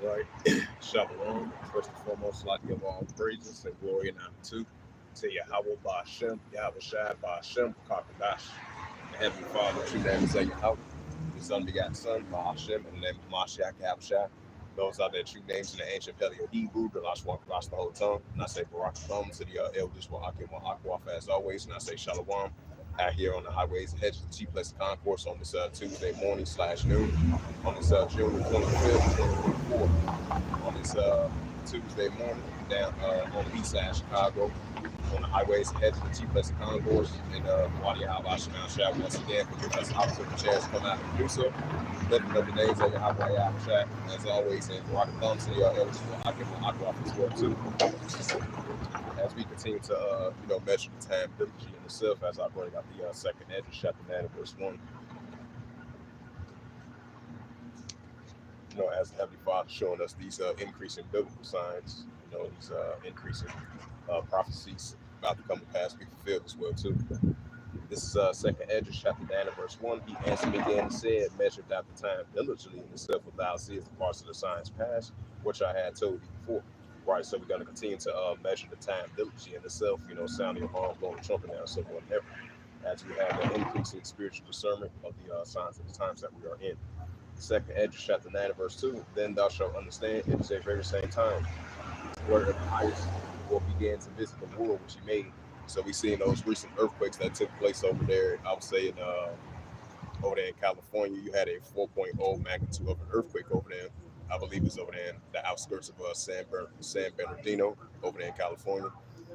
All right. Shalom. First and foremost, like give all praises and glory and honor to Yahweh Ba'Shem, Yahweh Shai Ba'Shem, Kakadash. The Heavenly Father, true name is Yahweh. His unbegotten Son, Ba'Shem, and the name of Mashiach, Yahweh Shai. Those are their true names in the ancient Paleo Hebrew, the last one across the whole tongue. And I say Barak Thumb to the elders, Wa'akim Wa'akwaf as always. And I say Shalom out here on the highways and hedges, the chief place of concourse on this Tuesday morning / noon, on this June the 25th, 2024, on this Tuesday morning down on the east side of Chicago, on the highways and hedges, the chief place of concourse, and Wadi Al-Bashim Al-Shah once again for giving us the opportunity chance to come out and do so. Lifting up the names of Yahweh Al-Shah, as always, and rock a thumb to your elders for Akim Al-Akwaf as well, too. As we continue to, measure the time diligently in itself, as I bring out the second Hedges, chapter 9, verse 1. As the Heavenly Father showing us these increasing biblical signs, these increasing prophecies about to come to pass, be fulfilled as well, too. This is second Hedges, chapter 9, verse 1. He answered me again and said, measure out the time diligently in itself, for thou seest the parts of the signs past, which I had told thee before. Right, so we're going to continue to measure the time diligently in itself, sounding your horn, blowing the trumpet now, so forth and ever, as we have an increasing spiritual discernment of the signs of the times that we are in. Second Hedges, chapter 9, verse 2. Then thou shalt understand it is a very same time where the highest will begin to visit the world which he made. So we seen those recent earthquakes that took place over there. I would say over there in California, you had a 4.0 magnitude of an earthquake over there. I believe it's over there in the outskirts of San Bernardino over there in California.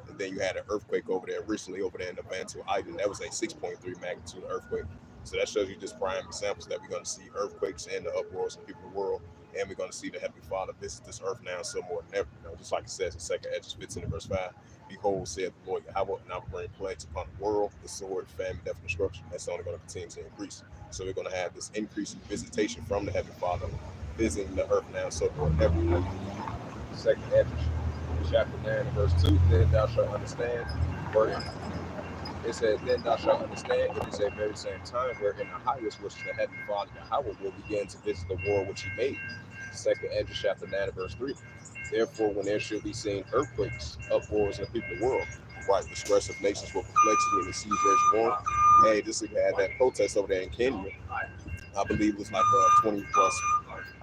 And then you had an earthquake over there recently over there in the Vancouver Island. That was a 6.3 magnitude earthquake. So that shows you just prime examples that we're going to see earthquakes and the uproars of people in the world. And we're going to see the Heavenly Father visit this earth now some more than ever. Just like it says in 2 Hedges 15 and verse 5. Behold, saith the Lord Yahweh, and I will bring plagues upon the world, the sword, famine, death, and destruction. That's only going to continue to increase. So we're going to have this increasing visitation from the Heavenly Father, visiting the earth now so forth and ever. 2 Hedges, chapter 9, verse 2. Then thou shalt understand. It says, then thou shalt understand it is a very same time wherein the highest, which the Heavenly Father Yahweh, will begin to visit the world which he made. 2 Hedges, chapter 9, verse 3. Therefore, when there shall be seen earthquakes, uproars in the people of the world, right, distress of nations will perplexity and the seas raging war. Hey, this we had that protest over there in Kenya. I believe it was like 20 plus.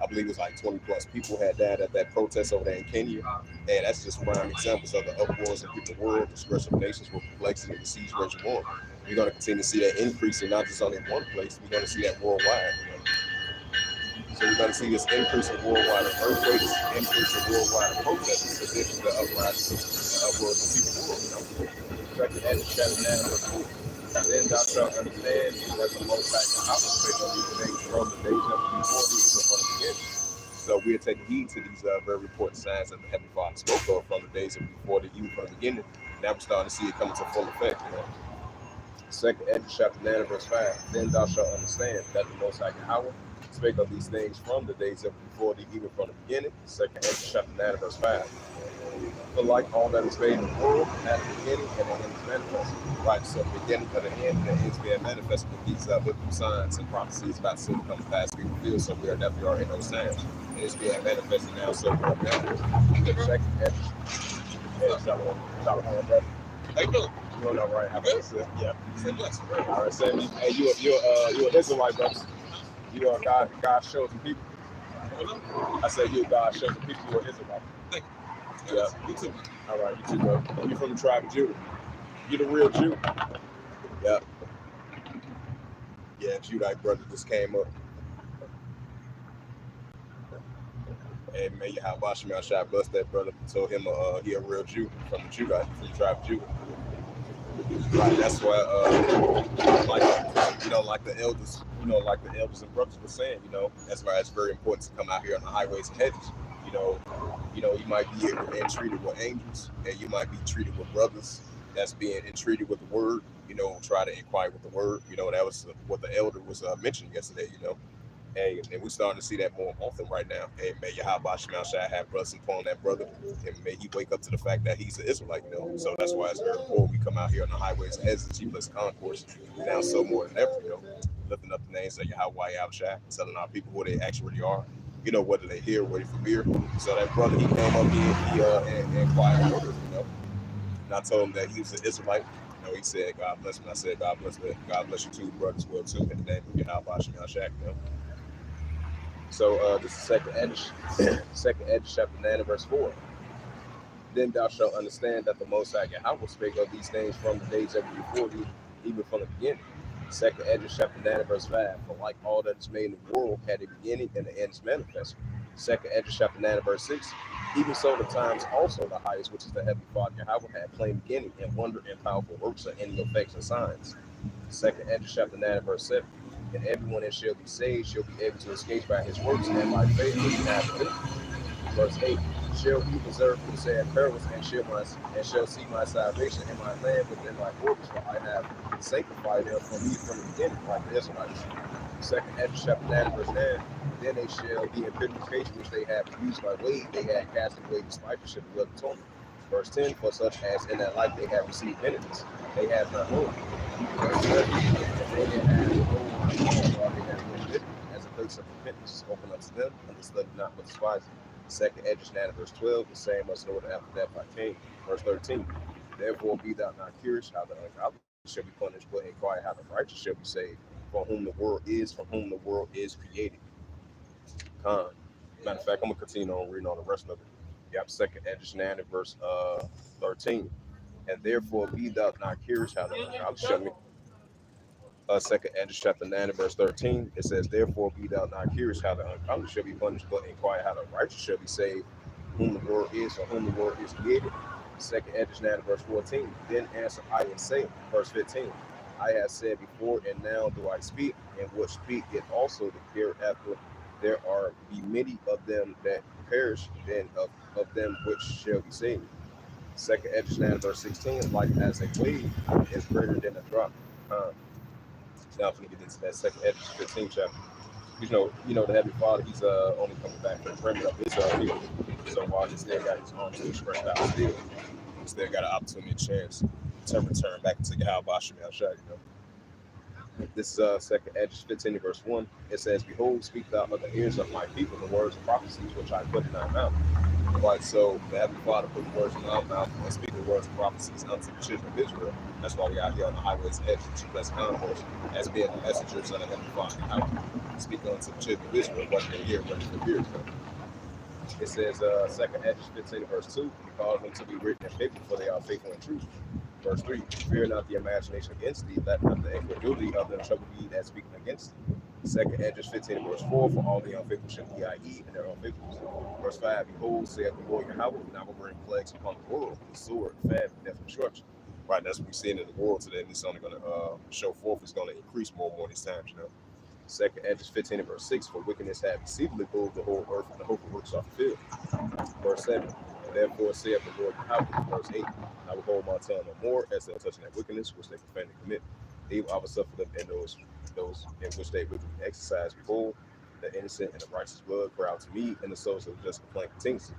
I believe it was like 20 plus people had died at that protest over there in Kenya. And that's just prime examples of the uproars in the world, the stress of nations with perplexity and the siege raging war. We're going to continue to see that increasing, not just only in one place. We're going to see that worldwide. So we're going to see this increase in worldwide earthquakes, increase in worldwide protests, addition to the uprising and uproars in people's world. Second Hedges, chapter 9, verse 4. Then thou shalt understand that the Most High Yahweh spake of these things from the days of before thee, even from the beginning. So we are taking heed to these very important signs that the Heavenly Father spoke of from the days of before thee, even from the beginning. Now we're starting to see it come to full effect. Second Hedges, chapter 9, verse 5. Then thou shalt understand that the Most High Yahweh spake of these things from the days of before thee, even from the beginning. Second Hedges, chapter 9, verse 5. For like all that is made in the world, at the beginning and the end is manifested. Right, so the beginning of the end and the end is being manifested with these biblical signs and prophecies about sin to come to pass, be fulfilled. So we are definitely already in those times. And it's being manifested now, so we're now. Second Hedges. Yeah, Shalom, brother. How you feeling? Doing all right. How about yourself? Yeah. All right, Sam. Hey, you an Israelite, brother. You are God's chosen people. I said you God's chosen people. You are Israelite. Thank you. Yeah. You too. All right, you too, bro. You from the tribe of Judah. You the real Jew. Yeah. Yeah, Judite brother just came up. And may Yahweh Shai Al-Shah bless that brother. Told him he a real Jew from the Judite, from the tribe of Judah. Right, that's why, like the elders, like the elders and brothers were saying, that's why it's very important to come out here on the highways and hedges. You might be entreated with angels, and you might be treated with brothers that's being entreated with the word. Try to inquire with the word. That was what the elder was mentioning yesterday. And we're starting to see that more often right now. And may Yahweh Shai have blessing upon that brother, and may he wake up to the fact that he's an Israelite, So that's why it's very important we come out here on the highways as the chiefless concourse now so more than ever, lifting up the names of Yahweh Shai, telling our people who they actually are, whether they hear or wait for beer. So that brother, he came up here, and inquired orders, and I told him that he was an Israelite. He said, God bless him. I said, God bless you too, brother, as well, too, in the name of Yahweh Shem Yahshua. So this is second Edge, chapter 9, and verse 4. Then thou shalt understand that the Most High Yahweh spake of these things from the days ever before thee, even from the beginning. Second Edge, chapter 9, and verse 5. For like all that is made in the world had a beginning, and the end is manifest. Second Edge, chapter 9, and verse 6. Even so the times also the highest, which is the heavenly Father Yahweh, had plain beginning, and wonder and powerful works of any effects and signs. Second Ezra chapter 9 and verse 7. And everyone that shall be saved shall be able to escape by his works, and by faith will be have believed. Verse 8. Shall be preserved from sad perils, and shall see my salvation in my land within my borders, for I have sanctified them from me from the beginning, like the Israelites. Second Ezra chapter 9 and verse 9. Then they shall be in purification which they have used by way they had cast away despite the ship of atonement. Verse 10. For such as in that life they have received benefits, they have not known. Verse 11. And they that have no while they have no liberty, as a place of repentance, open unto them, and they study not but despise it. Second Ezra 9 verse 12, the same must know after that by Cain. Verse 13. Therefore be thou not curious how the ungodly shall be punished, but inquire how the righteous shall be saved, from whom the world is created. Con. Matter of fact, I'm gonna continue on reading on the rest of it. Yep, second Ezra 9 verse 13. And therefore be thou not curious how the ungodly shall be. Second Ezra chapter 9 and verse 13. It says, therefore be thou not curious how the ungodly shall be punished, but inquire how the righteous shall be saved, whom the world is, for whom the world is created. Second Ezra 9 and verse 14. Then answer I and say, verse 15. I have said before, and now do I speak, and will speak it also hereafter. There are be many of them that perish, than of them which shall be saved. Second Ezra 9 verse 16. Like as a wave is greater than a drop. Now I'm gonna get into that second Ezra 15 chapter. The Heavenly Father, he's only coming back for the remnant of his people. So while he still got his arms still stretched out, he still got an opportunity, chance to return back into Yahweh Shem Yahshua. This is second Ezra 15 verse 1. It says, behold, speak thou of the ears of my people the words of prophecies which I put in thy mouth. Right, so the Heavenly Father put the words in our mouth and speak the words of prophecies unto the children of Israel. That's why we out here on the highways and hedges, two blessed concourse, as being the messengers of the Heavenly Father. How speak unto the children of Israel, whether they hear, whether they hear. It says, second Ezra 15 verse 2, because them to be written in paper, for they are faithful and true. Verse 3, fear not the imagination against thee, let not the incredulity of them trouble thee that speaking against thee. Second Ezra 15 verse 4, for all the unfaithful shall be i.e. and their unfaithfulness. Verse 5, behold, saith the Lord Yahweh, and I will bring plagues upon the world, the sword, famine, death, and destruction. Right, that's what we're seeing in the world today, and it's only going to show forth, it's going to increase more and more these times. Second Ezra 15 and verse 6, for wickedness hath exceedingly filled the whole earth, and the hope of works are fulfilled. Verse 7, and therefore saith the Lord Yahweh. Verse 8, I will hold my tongue no more, as they are touching that wickedness which they profanely commit. Evil I will suffer them in those in which they wickedly exercise. Behold, the innocent and the righteous blood cry out to me, and the souls of the just complain continuously.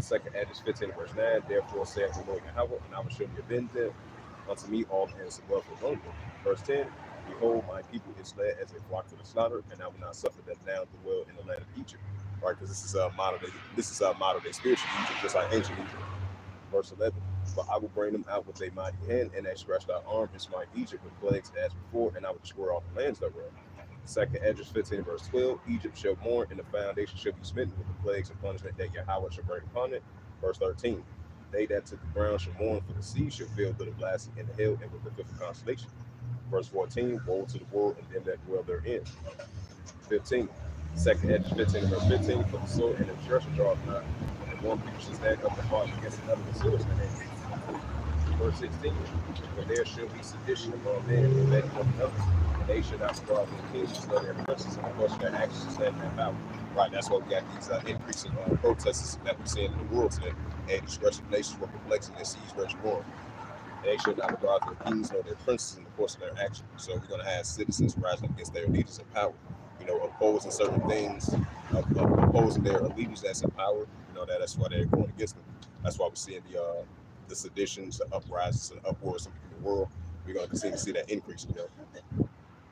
Second Ezra 15 verse 9, therefore saith the Lord Yahweh, and I will surely avenge them unto me all the innocent blood for among them. Verse 10, behold, my people is led as a flock to the slaughter, and I will not suffer them now to dwell in the land of Egypt. Right, because this is modern day spiritual Egypt, just like ancient Egypt. Verse 11, but I will bring them out with a mighty hand and a stretched out arm and smite Egypt with plagues as before, and I will destroy all the lands thereof. Second Ezra 15 verse 12, Egypt shall mourn, and the foundation shall be smitten with the plagues and punishment that Yahweh shall bring upon it. Verse 13, they that took the ground shall mourn, for the sea shall fill with the blasting in the hill and with the fifth constellation. Verse 14, woe to the world and them that dwell therein. 15, second Ezra 15 verse 15, for the sword and the treasure draweth not, and one people shall stand up and fight against another with swords in their hands. Verse 16, for there shall be sedition among men, and betting one another, and they shall not regard their kings, to slay their princes, and of their actions to stand in their power. Right, that's why we got these increasing protests that we're seeing in the world today, and discretion of nations were perplexing their siege rage war. They should not regard their kings nor their princes in the course of their action. So we're going to have citizens rising against their leaders in power, opposing certain things, opposing their leaders that's in power. That's why they're going against them. That's why we're seeing the seditions, the uprisings, and uproars in the world. We're going to continue to see that increase.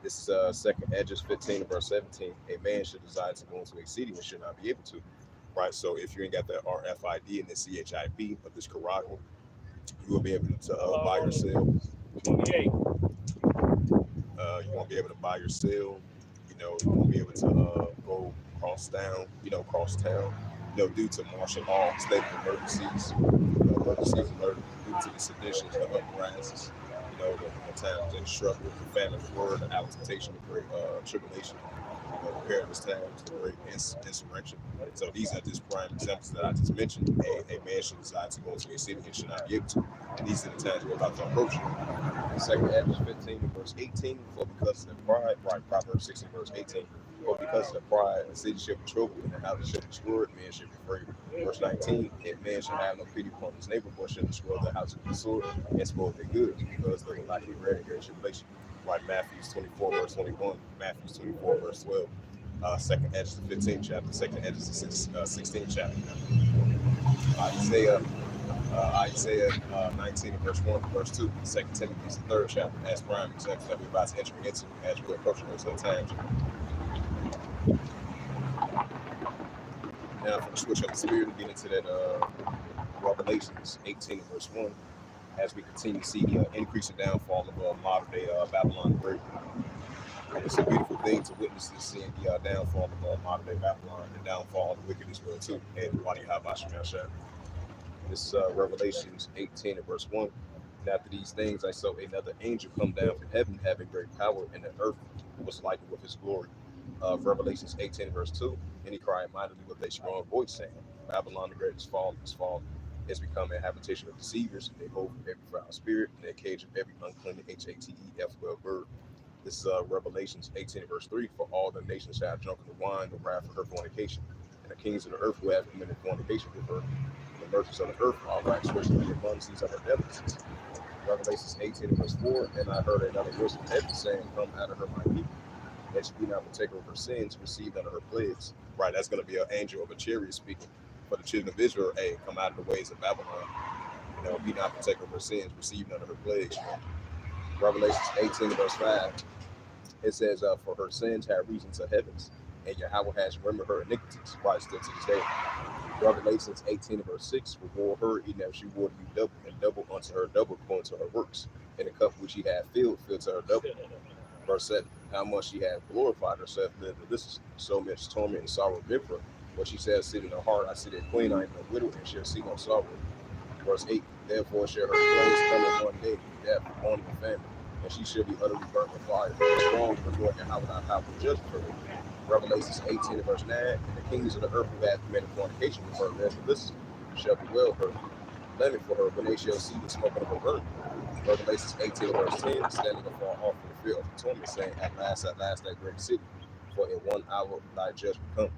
This This is second Edges 15 verse 17. A man should desire to go into a city and should not be able to. Right. So if you ain't got that RFID and the CHIB of this Quran, you will be able to buy or sell. 28. You won't be able to buy or sell. You won't be able to go cross town. Due to martial law, state of emergencies, emergencies alert due to the seditions, the uprisings, the times and struggle, the famine, the war, the temptation, the great tribulation, the perilous times, the great insurrection. So these are just prime examples that I just mentioned. A man should decide to go into a city and should not be able to. And these are the times we're about to approach it. Second Edges 15 verse 18, for because of the pride, right, Proverbs 16 verse 18, for because of the pride, the city shall be troubled, and the house shall be destroyed, men shall be afraid. Verse 19, if man shall have no pity upon his neighbor, but shall destroy the house of the sword, and spoil their goods, because they will not be ready in great tribulation. Right, Matthew 24 verse 21, Matthew 24 verse 12. Second Edges the 15th chapter, second Edges the 16th chapter. Isaiah 19 verse 1 verse 2, Second Timothy is the third chapter, as prime examples that we're about to enter into as we're approaching those times. Now, if we switch up the spirit and get into that Revelations 18 verse 1, as we continue to see the increase and downfall of modern day Babylon the Great. And it's a beautiful thing to witness this, seeing the downfall of modern day Babylon and downfall of the wicked as well too. And Wadi Habashim Yashad. This Revelations 18 and verse 1. And after these things I saw another angel come down from heaven, having great power, and the earth was lightened with his glory. Revelations 18 and verse 2. And he cried mightily with a strong voice, saying, Babylon the Great is fallen, has become a habitation of deceivers, a hold of every foul spirit, and a cage of every unclean HATEFL bird. This is Revelations 18 verse 3. For all the nations shall have drunk of the wine, the wrath of her fornication, and the kings of the earth who have committed fornication with her. The merchants of the earth are waxed rich in the abundances of her delicacies. Revelations 18 verse 4. And I heard another voice from heaven saying, Come out of her, my people, that she be not partaker of her sins, receive none of her plagues. Right, that's going to be an angel of a chariot speaking for the children of Israel. Hey, come out of the ways of Babylon. Be not partaker of her sins, receive none of her plagues. Revelations 18 verse 5. It says, for her sins have reason to heavens, and Yahweh has remembered her iniquities. Right, still to this day. Revelations 18 verse 6. Reward her, even as she rewarded you double, and double unto her double according to her works. And the cup which she had filled to her double. Verse 7. How much she had glorified herself, then this is so much torment and sorrow of her. What she says, sit in her heart, I sit a queen, I am no widow, and shall see no sorrow. Verse 8. Therefore shall her flames come in one day, death, mourning, and famine, and she shall be utterly burnt with fire. Strong for the Lord, and how will not have to judge her. Revelations 18 verse 9. And the kings of the earth who have committed fornication with her, this shall bewail her, lament for her, when they shall see the smoke of her burning. Revelations 18 verse 10. Standing afar off in the field of torment, saying, At last, that great city, for in 1 hour thy judgment come.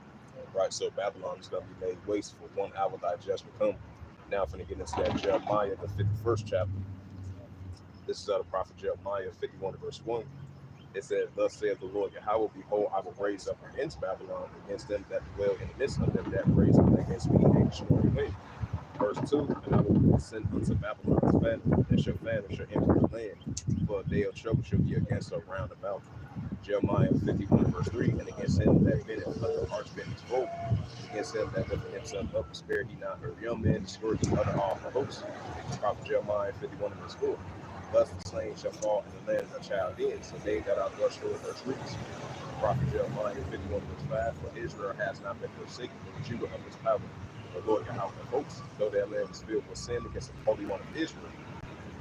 Right, so Babylon is going to be laid waste for 1 hour thy judgment come. Now, I'm going to get into that Jeremiah, the 51st chapter. This is the prophet Jeremiah 51 verse 1. It says, Thus saith the Lord Yahweh, behold, I will raise up against Babylon, against them that dwell in the midst of them that raise up against me a destroying wind. Verse 2. And I will send unto Babylon's famine, and shall enter the land, for a day of trouble shall be against her round about. Jeremiah 51 verse 3. And against him that bendeth under archbishop's bow, against him that lifted himself up, spared he not her young men, destroyed he other all her hosts. Prophet Jeremiah 51 verse 4. Thus the slain shall fall in the land of the Chaldeans, and they that are rushed over her streets. Prophet Jeremiah 51 verse 5. For Israel has not been forsaken, but Judah of his power. The Lord Yahweh of hosts, though their land was filled with sin against the Holy One of Israel.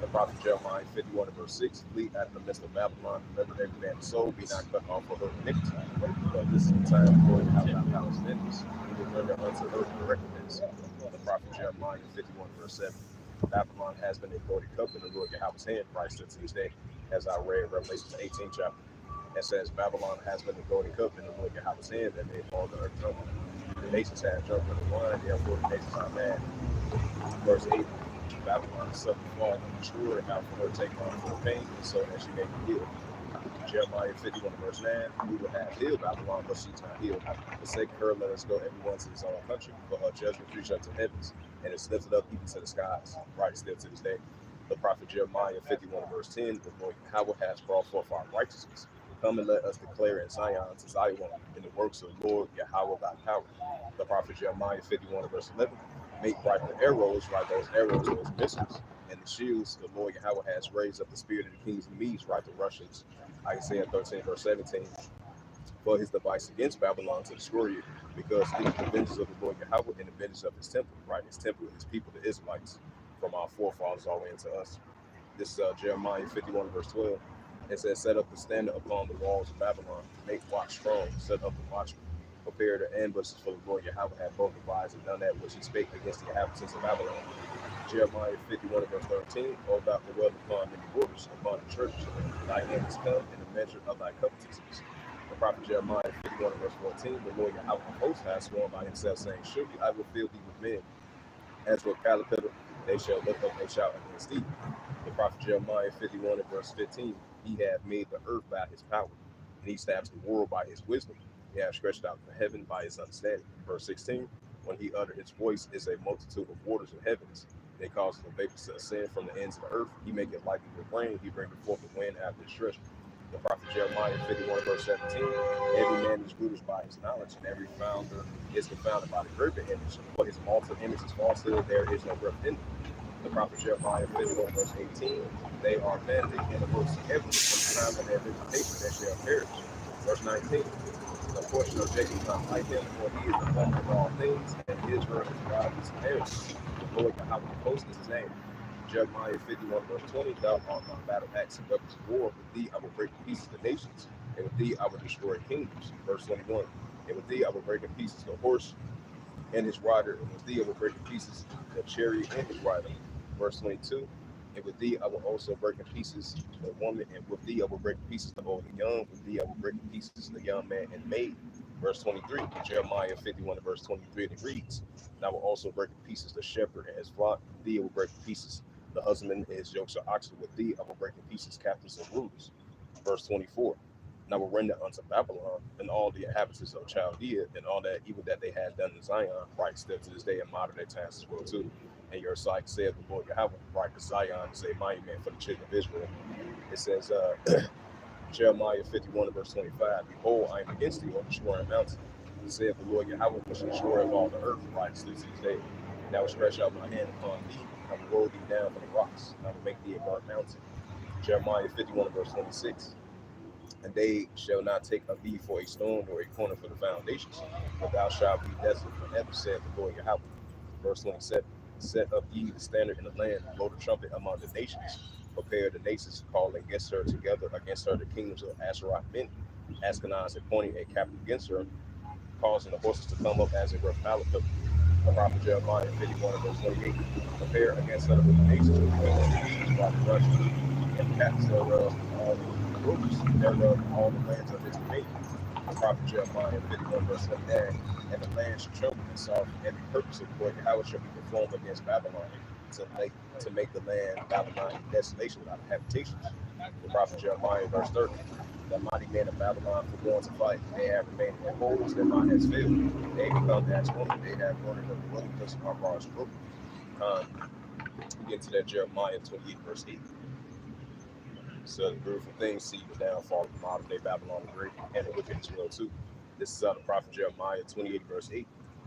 The prophet Jeremiah 51 verse 6. Flee out of the midst of Babylon, remember every man's soul, be not cut off for her iniquity. But this is the time the Lord Yahweh of house vengeance, he will render unto her the recompense. The prophet Jeremiah 51 verse 7. Babylon has been a golden cup in the Lord Yahweh's hand, Christ to this day, as I read Revelation 18 chapter. It says, Babylon has been a golden cup in the Lord Yahweh's hand, and they all the earth drunk. The nations have drunk of the wine, therefore the nations are mad. Verse 8. Babylon suffered fall and destroyed, how for her take on her pain, and so that she may be healed. Jeremiah 51 verse 9. We will have healed Babylon, but she's not healed. Forsake her, let us go everyone to his own country, for her judgment reach up to heavens, and it's lifted up even to the skies. Right, still to this day. The prophet Jeremiah 51 verse 10. The Lord Yahweh has brought forth our righteousness, Come and let us declare in Zion to Zion in the works of the Lord Yahweh thy power. The prophet Jeremiah 51 verse 11. Make bright the arrows, right? Those arrows, those missiles, and the shields the Lord Yahweh has raised up the spirit of the kings of the Medes, right? The Russians. Isaiah 13 verse 17. For his device against Babylon to destroy it, because it is the vengeance of the Lord Yahweh and the vengeance of his temple, right? His temple and his people, the Israelites, from our forefathers all the way into us. This is Jeremiah 51 verse 12. It says, set up the standard upon the walls of Babylon, make watch strong, set up the watchmen, prepare the ambushes for the Lord Yahweh had both devised and done that which he spake against the inhabitants of Babylon. Jeremiah 51 verse 13, O thou the well upon many borders, upon the church, thy end is come in the measure of thy covetousness. The prophet Jeremiah 51 verse 14, the Lord Yahweh of hosts hath sworn by himself, saying, surely I will fill thee with men, as for a caterpillar, they shall lift up a shout against thee. The prophet Jeremiah 51 verse 15, he hath made the earth by his power, and he established the world by his wisdom. He hath stretched out the heaven by his understanding. Verse 16, when he uttered his voice is a multitude of waters of heavens. They cause the vapors to ascend from the ends of the earth. He maketh lightning with rain. He bringeth forth the wind after his stretch. The prophet Jeremiah 51 verse 17, every man is ruled by his knowledge, and every founder is confounded by the graven image. For his mortal image is falsehood, there is no breath in it. The prophet Jeremiah 51 verse 18, they are vanity and the works of heaven, from the time of their visitation that shall perish. Verse 19, the portion of Jacob is not like him, for he is the former of all things, and Israel is God of his inheritance. The Lord Yahweh of hosts is his name. Jeremiah 51 verse 20, thou art my battle axe and weapons of war. With thee I will break in pieces the nations, and with thee I will destroy kingdoms. Verse 21, and with thee I will break in pieces the horse and his rider, and with thee I will break in pieces the chariot and his rider. Verse 22, and with thee I will also break in pieces the woman, and with thee I will break in pieces the old and young, with thee I will break in pieces the young man and maid. Verse 23, Jeremiah 51 verse 23, it reads, and I will also break in pieces the shepherd and his flock, with thee I will break in pieces the husbandman and his yokes of oxen, with thee I will break in pieces captains and rulers. Verse 24, and I will render unto Babylon and all the inhabitants of Chaldea and all that evil that they had done in Zion, right, still to this day in modern day times as well too. And your sight said the Lord Yahweh, right, because Zion is a monument for the children of Israel. It says, Jeremiah 51 verse 25, behold, I am against thee, O destroying mountain. Saith the Lord Yahweh, which destroyeth all the earth, right, still to this day. And I will stretch out my hand upon thee, I will roll thee down from the rocks, and I will make thee a burnt mountain. Jeremiah 51 verse 26, and they shall not take of thee for a stone or a corner for the foundations, but thou shalt be desolate forever, saith the Lord Yahweh. Verse 27, set up ye the standard in the land, blow the trumpet among the nations, prepare the nations, call against her together, against her the kingdoms of Asherah men. Askenaz appointing a captain against her, causing the horses to come up as a rough caterpillar. The prophet Jeremiah 51 verse 28, prepare against her with the nations, by the Russians, and the captains thereof, all the rulers thereof, all the lands of his dominion. The prophet Jeremiah 51 verse 29, and the land shall tremble and sorrow, every purpose of the Lord Yahweh shall be performed against Babylon, to make the land Babylon desolation without habitations. The prophet Jeremiah verse 30, the mighty men of Babylon for going to fight, they have remained in holes, their mind has failed, they become as women, they have running of the willingness of our bars broken. We get to that Jeremiah 28 verse 8. So the beautiful things see the downfall of modern day Babylon the Great and the wicked as well too. This is the prophet Jeremiah 28 verse 8.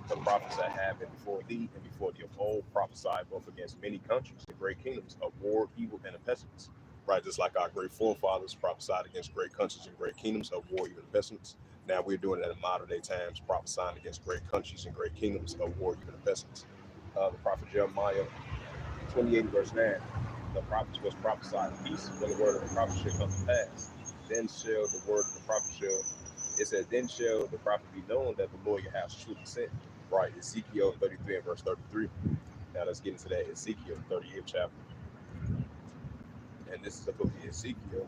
The prophets that have been before thee and before thee of old prophesied both against many countries, the great kingdoms of war, evil, and a pestilence. Right, just like our great forefathers prophesied against great countries and great kingdoms of war, evil, and pestilence. Now we're doing it in modern day times, prophesying against great countries and great kingdoms of war, evil, and pestilence. The prophet Jeremiah 28 verse 9, the prophets was prophesied peace when the word of the prophet shall come to pass. Then shall the word of the prophet it said, then shall the prophet be known that the Lord has truly sent. Right, Ezekiel 33 and verse 33. Now let's get into that Ezekiel 38th chapter. And this is the book of Ezekiel.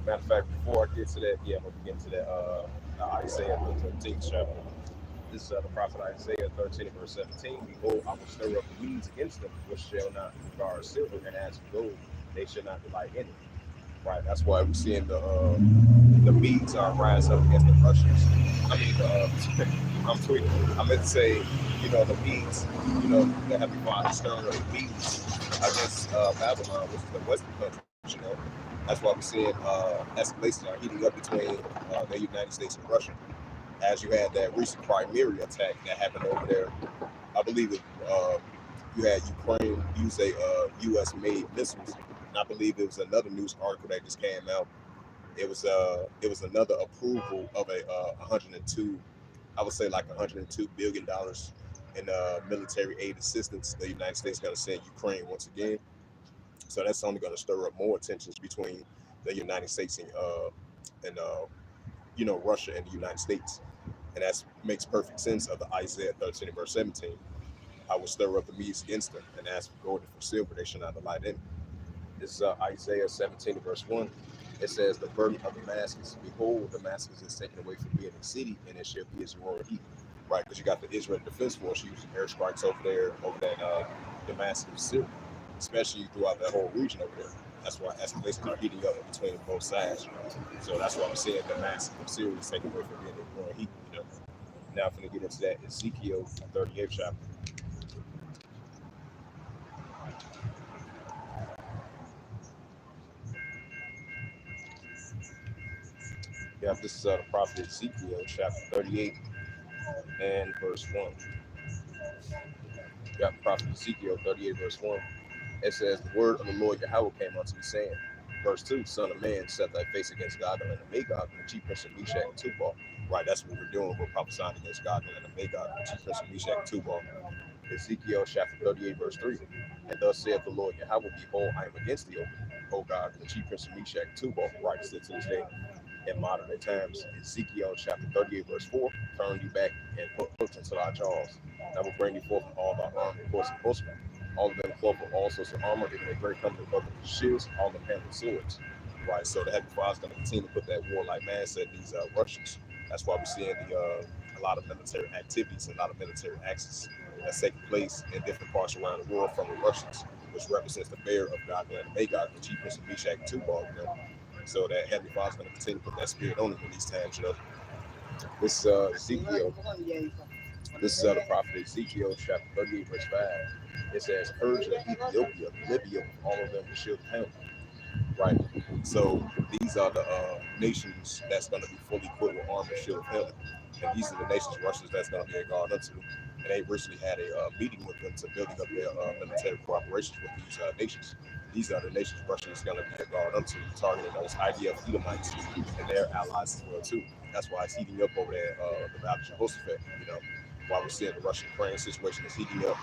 Matter of fact, before I get to that, I'm going to get into that Isaiah 13th chapter. This is the prophet Isaiah 13 verse 17. Behold, I will stir up the weeds against them, which shall not regard silver, and as for gold, they shall not delight in it. Right, that's why we're seeing the Medes rise up against the Russians. I mean, I'm tweeting. I meant to say, the Medes, the Heavenly Father stirring up the Medes against Babylon, which is the Western country, That's why we're seeing escalations are heating up between the United States and Russia. As you had that recent Crimea attack that happened over there, I believe you had Ukraine use a U.S. made missiles, and I believe it was another news article that just came out. It was another approval of a 102, I would say like 102 billion dollars in military aid assistance the United States is going to send Ukraine once again. So that's only going to stir up more tensions between the United States and Russia and the United States, and that makes perfect sense of the Isaiah 13 verse 17. I will stir up the Medes against them, and ask for gold and for silver, they shall not delight in. This is Isaiah 17 verse 1. It says, the burden of Damascus, behold, Damascus is taken away from being a city, and it shall be as roaring heat. Right, because you got the Israel Defense Force using airstrikes over that Damascus, Syria, especially throughout that whole region over there. That's why escalations are heating up between both sides. So that's why I'm saying Damascus, Syria is taken away from being a roaring heat. Now I'm going to get into that Ezekiel 38th chapter. Yeah, this is the prophet Ezekiel chapter 38 and verse 1. You got prophet Ezekiel 38 verse 1. It says, the word of the Lord Yahweh came unto me, saying, verse 2, Son of man, set thy face against God and Magog, and the chief prince of Meshach and Tubal. Right, that's what we're doing. We're prophesying against God and Magog, the chief prince of Meshach and Tubal. Ezekiel chapter 38 verse 3. And thus saith the Lord Yahweh, behold, I am against thee, O God, the chief prince of Meshach and Tubal. Right, still to this day. In modern day times, Ezekiel chapter 38 verse 4, turn you back and put hooks into thy jaws. And I will bring you forth from all thy armed horse and horsemen, all of them clothed with all sorts of armor, even a great company of broken shields, all of them handling swords. Right, so the Heavenly Father is going to continue to put that warlike mindset in these Russians. That's why we're seeing a lot of military activities and a lot of military actions that's taking place in different parts around the world from the Russians, which represents the bear of God and Magog, the chief prince of Meshach and Tubal. So that Heavenly Father is going to continue to put that spirit on them in these times. This Ezekiel, this is the prophet Ezekiel chapter 38 verse 5. It says, Persia, Ethiopia, Libya, all of them with shield of him. Right. So these are the nations that's going to be fully equipped with armor and shield of him. And these are the nations Russians that's going to be a guard unto. And they recently had a meeting with them to building up their military cooperations with these nations. These are the nations Russia is going to be a guard unto, targeting those IDF Edomites and their allies as well too. That's why it's heating up over there, the Valley of Jehoshaphat. While we're seeing the Russian-Ukraine situation is heating up,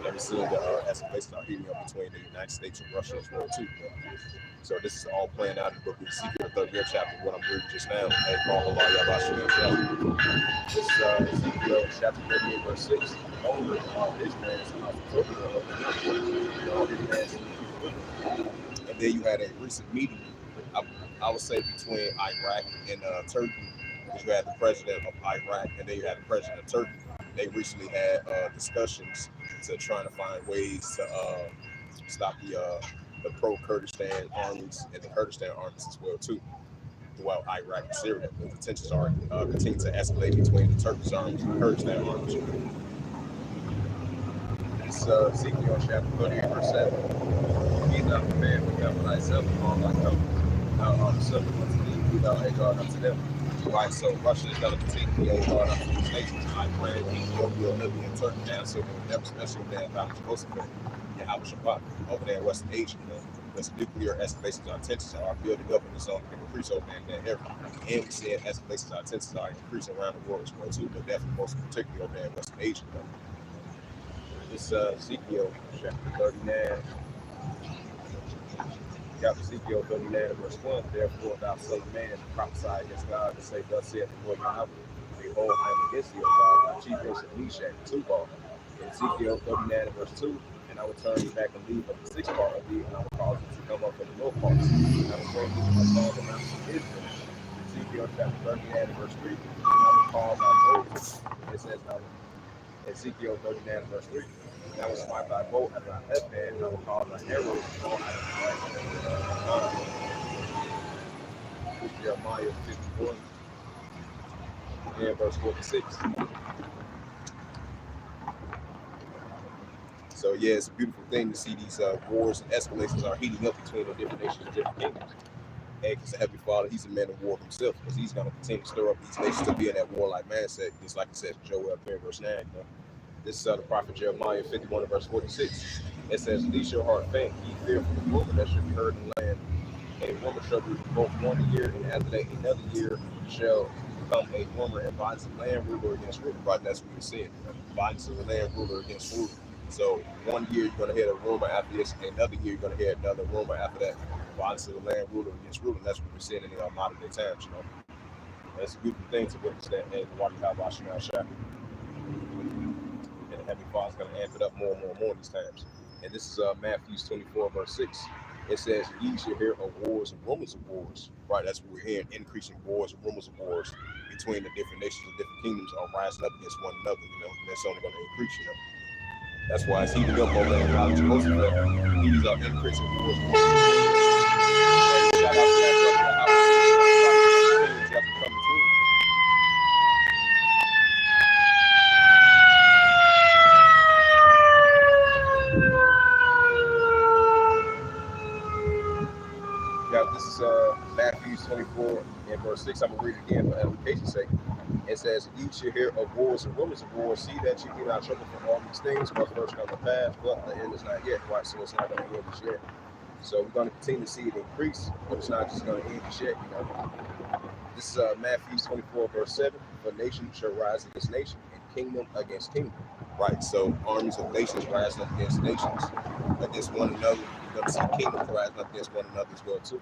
and we're seeing the escalations are heating up between the United States and Russia as well too. So this is all playing out in the book of Ezekiel, the 38th chapter, what I'm reading just now. This is Ezekiel chapter 38, verse 6. Only this man's and then you had a recent meeting, I would say, between Iraq and Turkey, because you had the president of Iraq and then you had the president of Turkey. They recently had discussions to trying to find ways to stop the pro-Kurdistan armies and the Kurdistan armies as well too throughout Iraq and Syria. The tensions are continue to escalate between the Turkish armies and the Kurdistan armies. It's Ezekiel chapter 38 verse 7. Be not prepared for them thyself and all thy company. Now on the subject unto thee, be thou a guard unto them. Right, so Russia is going to continue to be a guard unto these nations. Iran, Ethiopia, Libya, and Turkey down, so we'll never especially over there in Valley Jehoshaphat. Yahweh Shabbat over there in Western Asia. Because nuclear escalations or tensions are building up and it's only going to increase over there in that area. And we see escalations or tensions are increasing around the world as well too, but definitely most particularly over there in Western Asia. This Ezekiel chapter 39. Chapter Ezekiel 39 verse 1. Therefore thou son of man, prophesy against God and say, thus saith the Lord Yahweh, behold, I am against thee, O God, thy chief prince of Meshach and Tubal. Ezekiel 39 verse 2. And I will turn you back and leave of the sixth part of thee, and I will cause you to come up from the north parts. And I will bring you upon the mountains of Israel. Ezekiel chapter 39 verse 3. And I will cause thy bows. It says, Ezekiel 39 verse 3. And I will smite thy bow at thy left hand, and I will cause thy arrows to fall out of thy right hand. Jeremiah 51 and verse 46. So yeah, it's a beautiful thing to see these wars and escalations are heating up between the different nations and different kingdoms. And because the Heavenly Father, he's a man of war himself, because he's going to continue to stir up these nations to be in that warlike mindset, just like it says in Joel 3, verse 9. This is the prophet Jeremiah 51 verse 46. It says, "Least your heart faint, ye fear for the rumor that should be heard in the land. A rumor shall be both 1 year, and after that another year shall come a rumor, and violence of land ruler against ruler." Right, that's what we're seeing. Violence of the land ruler against ruler. So 1 year you're gonna hear a rumor, after this, another year you're gonna hear another rumor after that. Violence of the land ruler against ruler. And that's what we're seeing in the modern day times, That's a beautiful thing to witness that and watch how Washington shot. And the Heavenly Father's going to amp it up more and more and more these times. And this is Matthew 24, verse 6. It says, "Ye shall hear of wars and rumors of wars." Right, that's what we're hearing, increasing wars and rumors of wars between the different nations and different kingdoms are rising up against one another, and that's only going to increase. That's why it's heating up over there in Valley Jehoshaphat. These are increasing wars and rumors of wars. And shout out to that brother, that's coming through. Yeah, this is Matthew 24 and verse 6. I'm going to read it again for application's sake. It says, "Ye shall hear of wars and rumors of wars. See that you get out of trouble from all these things, but first come to pass, but the end is not yet." Right, so it's not going to end just yet. So we're going to continue to see it increase, but it's not just going to end just yet. This is Matthew 24, verse 7. "For nation shall rise against nation, and kingdom against kingdom." Right, so armies of nations rising up against nations, against one another. You're going to see kingdoms rising up against one another as well, too.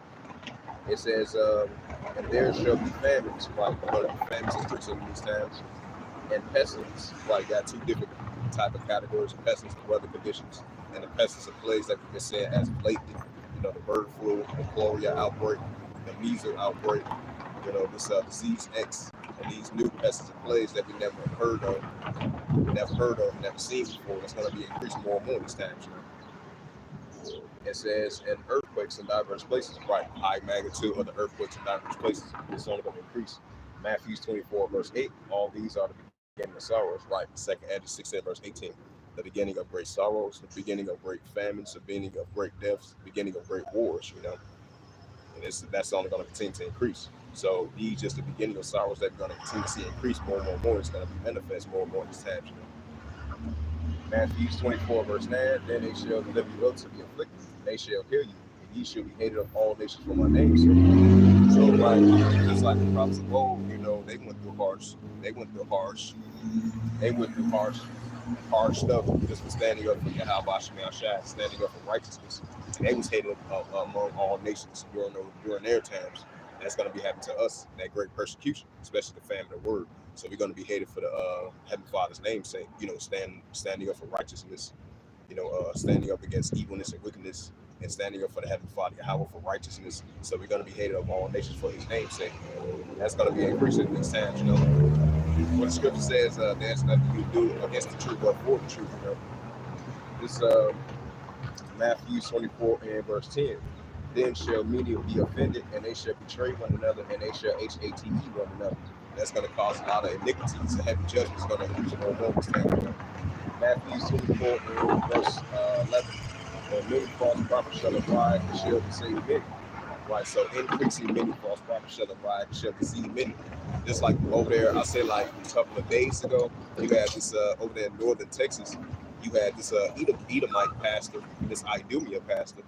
It says, "And there shall be famines," right? We're going to be famines increasing in these times. "And pestilence," right? Got two different type of categories of pestilence, the weather conditions, and the pestilence of plagues that we've been saying as of lately. The bird flu, the cholera outbreak, the measles outbreak, this disease X, and these new pestilence of plagues that we never heard of, never seen before. It's going to be increasing more and more these times. It says, "And earthquakes in diverse places," right? High magnitude of the earthquakes in diverse places. It's only going to increase. Matthew 24, verse 8. "All these are the beginning of sorrows," right? Second Hedges 6, verse 18. "The beginning of great sorrows, the beginning of great famines, the beginning of great deaths, the beginning of great wars," And that's only going to continue to increase. So these just the beginning of sorrows that we're going to continue to see increase more and more and more. It's going to be manifest more and more these times. Matthew 24, verse 9. "Then they shall deliver you up to be afflicted, and they shall kill you, and ye shall be hated of all nations for my name." So right, just like the prophets of old, they went through harsh, they went through harsh, harsh stuff just for standing up for Yahweh Shai, standing up for righteousness. And they was hated among all nations during their times. And that's going to be happening to us, that great persecution, especially the famine of the word. So we're going to be hated for the Heavenly Father's name's sake, standing up for righteousness, standing up against evilness and wickedness, and standing up for the Heavenly Father, Yahweh, for righteousness. So we're going to be hated of all nations for his name's sake. That's going to be increasing in these times, What the scripture says, there's nothing you do against the truth but for the truth, This Matthew 24 and verse 10. "Then shall many be offended, and they shall betray one another, and they shall hate one another." That's going to cause a lot of iniquities. A heavy judgment is going to increase more and more this time. Matthew 24 and verse 11. "And many false prophets shall arise, and shall deceive many." Right, so increasing many false prophets shall arise, and shall deceive many. Just like over there, I said like a couple of days ago, you had this over there in northern Texas, you had this Edomite pastor, this Idumea pastor.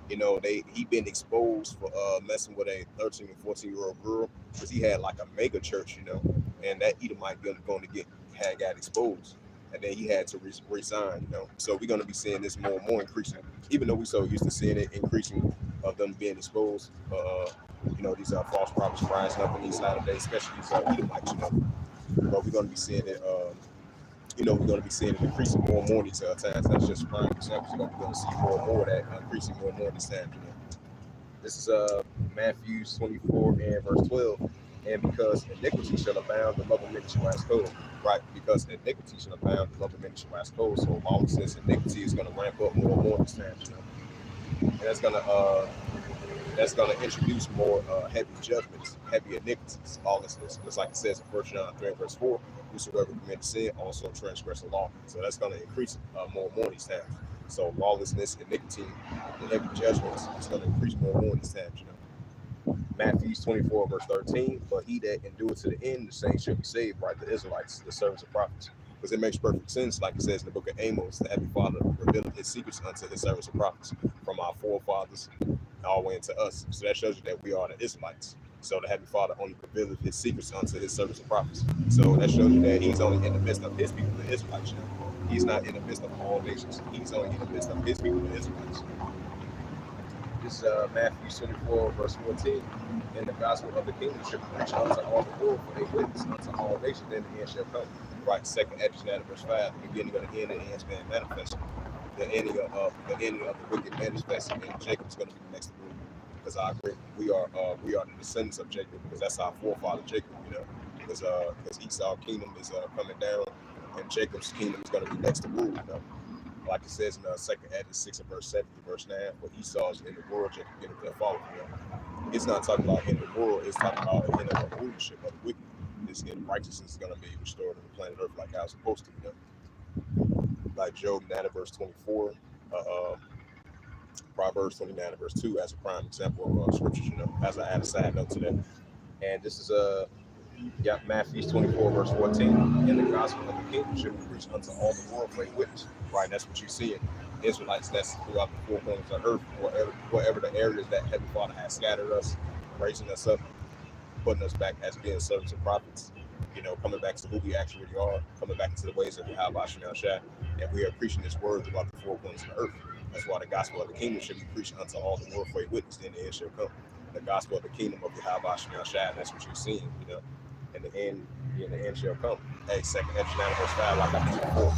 He been exposed for messing with a 13 and 14-year-old girl, because he had like a mega church, and that Edomite going to got exposed. And then he had to resign, So we're going to be seeing this more and more increasing, even though we're so used to seeing it increasing of them being exposed. These false prophets rising up in these latter days, especially these Edomites, But we're going to be seeing it, we're going to be seeing it increasing more and more these times. That's just prime examples. We're going to see more and more of that increasing more and more these times, This is Matthew 24 and verse 12. "And because iniquity shall abound, the love of many shall wax cold." Right, because iniquity shall abound, the love of many shall wax cold. So lawlessness, iniquity is going to ramp up more and more this time, And that's going to introduce more heavy judgments, heavy iniquities, lawlessness. Just like it says in 1 John 3 verse 4, "Whosoever commits sin also transgress the law." So that's going to increase more and more these times. So lawlessness, iniquity, and heavy judgments is going to increase more and more these times, Matthew 24, verse 13. But he that endureth to the end, the same shall be saved, right? The Israelites, the servants of prophets. Because it makes perfect sense, like it says in the book of Amos, the Heavenly Father revealed his secrets unto his servants of prophets, from our forefathers all the way into us. So that shows you that we are the Israelites. So the Heavenly Father only revealed his secrets unto his servants and prophets. So that shows you that he's only in the midst of his people, the Israelites. You know? He's not in the midst of all nations. He's only in the midst of his people, the Israelites. This is Matthew 24, verse 14. And the gospel of the kingdom should be preached unto all the world, for a witness unto all nations, then the end shall come. Right, second Hedges, verse 5, the beginning of the end, and the end's being manifested. The ending of the wicked manifested, and Jacob's going to be the next to rule. Because I agree, we are the descendants of Jacob, because that's our forefather Jacob, you know. Because Esau's kingdom is coming down, and Jacob's kingdom is going to be next to rule, you know. Like it says in second Hedges 6 and verse 7 to verse 9, for Esau's in the world, Jacob getting their fall. You know. It's not talking about in the world, it's talking about in the rulership of the wicked. This in righteousness is going to be restored on the planet Earth like how it's supposed to, you know. Like Job 9 verse 24, Proverbs 29 verse 2 as a prime example of scriptures, you know, as I add a side note to that. And this is Matthew 24 verse 14. And the gospel of the kingdom should be preached unto all the world for a witness. Right, that's what you see in Israelites, that's throughout the four corners of earth, wherever the areas that Heavenly Father has scattered us, raising us up, putting us back as being servants and prophets, you know, coming back to who we actually are, coming back into the ways of Yahweh Shemel Shah, and we are preaching this word throughout the four corners of the earth. That's why the gospel of the kingdom should be preached unto all the world for a witness, then the end shall come. The gospel of the kingdom of Yahweh Shemel Shah, that's what you're seeing, you know, and the end shall come. Hey, second Ezra 9 verse 5, like I mentioned before.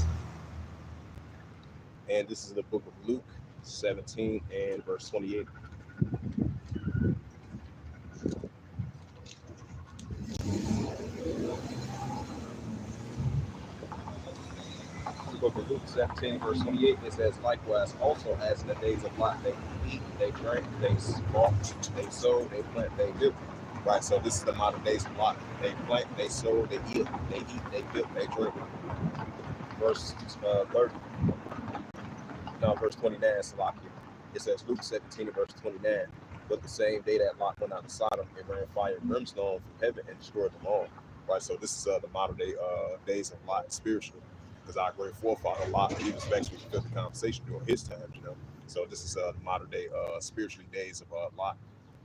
And this is the book of Luke 17 and verse 28. The book of Luke 17, verse 28, it says, likewise, also as in the days of Lot, they eat, they drink, they smoke, they sow, they plant, they build. Right, so this is the modern days of Lot. They plant, they sow, they eat, they build, they drink. Verse 30. No, verse 29, Salakia. It says Luke 17 verse 29. But the same day that Lot went out to Sodom, it ran fire and brimstone from heaven and destroyed them all. Right, so this is the modern day days of Lot spiritually. Because our great forefather Lot, he was vexed with the conversation during his times, you know. So this is the modern day spiritually days of Lot.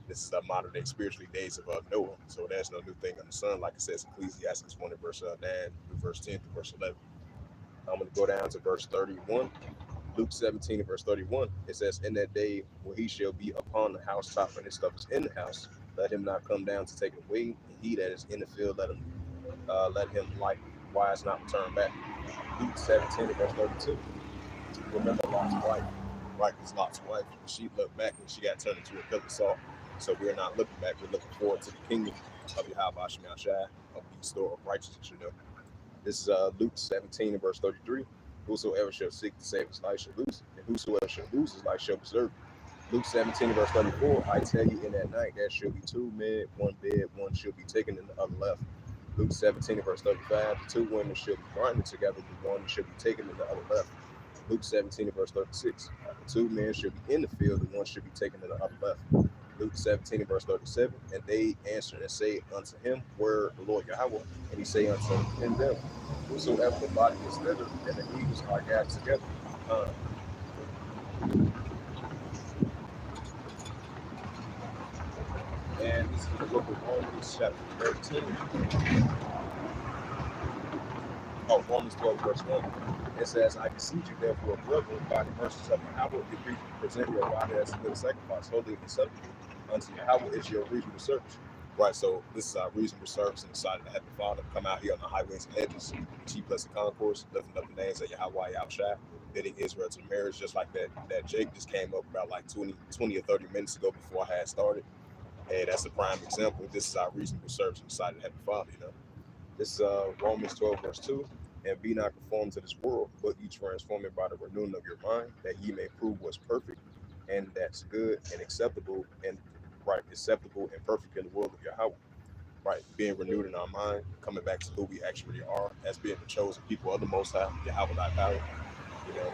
This is the modern day spiritually days of Noah. So there's no new thing under the sun, like it says Ecclesiastes 1 verse 9 through verse 10 through verse 11. I'm going to go down to verse 31. Luke 17 verse 31, it says, in that day where he shall be upon the housetop and his stuff is in the house, let him not come down to take it away, and he that is in the field, let him likewise not return back. Luke 17 verse 32, remember Lot's wife, right? Because Lot's wife, she looked back and she got turned into a pillar of salt. So we're not looking back, we're looking forward to the kingdom of Yahweh Shemel Shai, of the store of righteousness, you know. This is Luke 17 verse 33. Whosoever shall seek to save his life shall lose it, and whosoever shall lose his life shall preserve it. Luke 17 verse 34. I tell you, in that night there shall be two men, one bed, one shall be taken and the other left. Luke 17 verse 35. The two women shall be grinding together, the one shall be taken and the other left. Luke 17 verse 36. The two men shall be in the field, the one shall be taken and the other left. Luke 17 verse 37. And they answered and say unto him, where the Lord Yahweh? And he say unto them, whosoever the body is withered and the eagles are gathered together. And this is the book of Romans chapter 13. Romans 12 verse 1. It says, I beseech you therefore, brethren, by the mercies of Yahweh, to present your body as a living sacrifice, holy and acceptable unto Yahweh is your reasonable service. Right, so this is our reasonable service in the sight of the Heavenly Father. Come out here on the highways and hedges, chief blessed concourse, lifting up the names of Yahweh Yahushua, bidding Israel to marriage, just like that Jake just came up about like 20 or 30 minutes ago before I had started. And that's a prime example. This is our reasonable service in the sight of the Heavenly Father, you know. This is Romans 12 verse 2. And be not conformed to this world, but ye transform it by the renewing of your mind, that ye may prove what's perfect, and that's good and acceptable and perfect in the world of Yahweh. Right, being renewed in our mind, coming back to who we actually are as being the chosen people of the Most High, Yahweh thy power.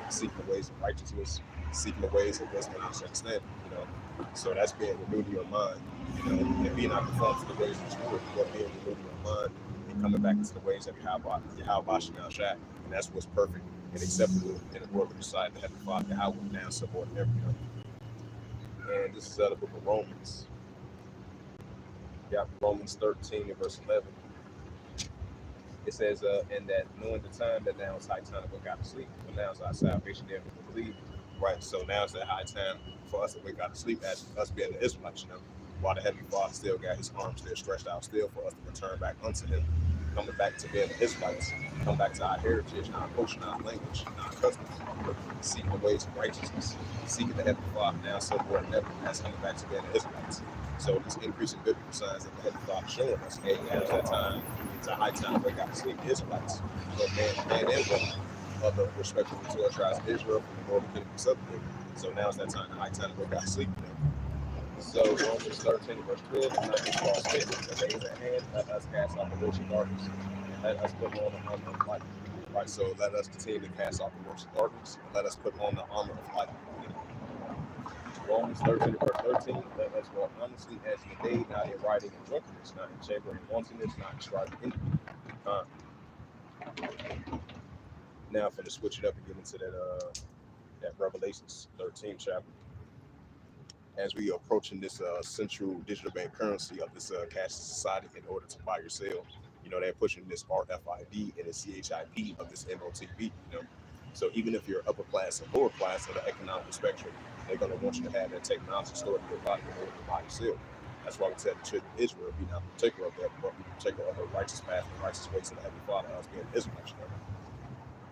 seeking the ways of righteousness, seeking the ways of wisdom and understanding. So that's being renewed in your mind, and being not conformed to the ways of this world, but being renewed in your mind and coming back into the ways of Yahweh Shai. And that's what's perfect and acceptable in the world of the sight of the Heavenly Father, Yahweh, now support everything. And this is the book of Romans. Romans 13 and verse 11. It says, and that knowing the time that now is high time to wake out of sleep, but now is our salvation there to believe. Right, so now it's that high time for us to wake out of sleep as us being the Israelites, while the Heavenly Father still got his arms still stretched out still for us to return back unto him, coming back to being the Israelites, come back to our heritage, our culture, our language, our customs, seeking the ways of righteousness, seeking the Heavenly Father now, so more than ever, as coming back to being the Israelites. So this increasing biblical signs that the Heavenly Father showing us, hey, now's that time, it's a high time to wake out of sleep, the Israelites, but man and woman, of the respective 12 tribes of Israel, from the northern kingdom to southern kingdom. So now it's that time, the high time to wake out of sleep. So Romans 13, verse 12, and not just Paul spit, the days at hand, let us cast off the works of darkness, and let us put on the armor of light. Right, so let us continue to cast off the works of darkness, and let us put on the armor of light. Romans 13, verse 13, let us walk honestly as in the day, not in rioting and drunkenness, not in chambering and wantonness, not in striving envy. Now, for to switch it up and get into that Revelations 13 chapter, as we are approaching this central digital bank currency of this cash society in order to buy or sell, they're pushing this RFID and the CHIP of this MOTB, So even if you're upper class and lower class of the economic spectrum, they're going to want you to have that technology stored in your body in order to buy or sell. That's why we said the children of Israel be not partaker of that, but be partaker of the righteous path and righteous ways of the Heavenly Father, us being Israelites.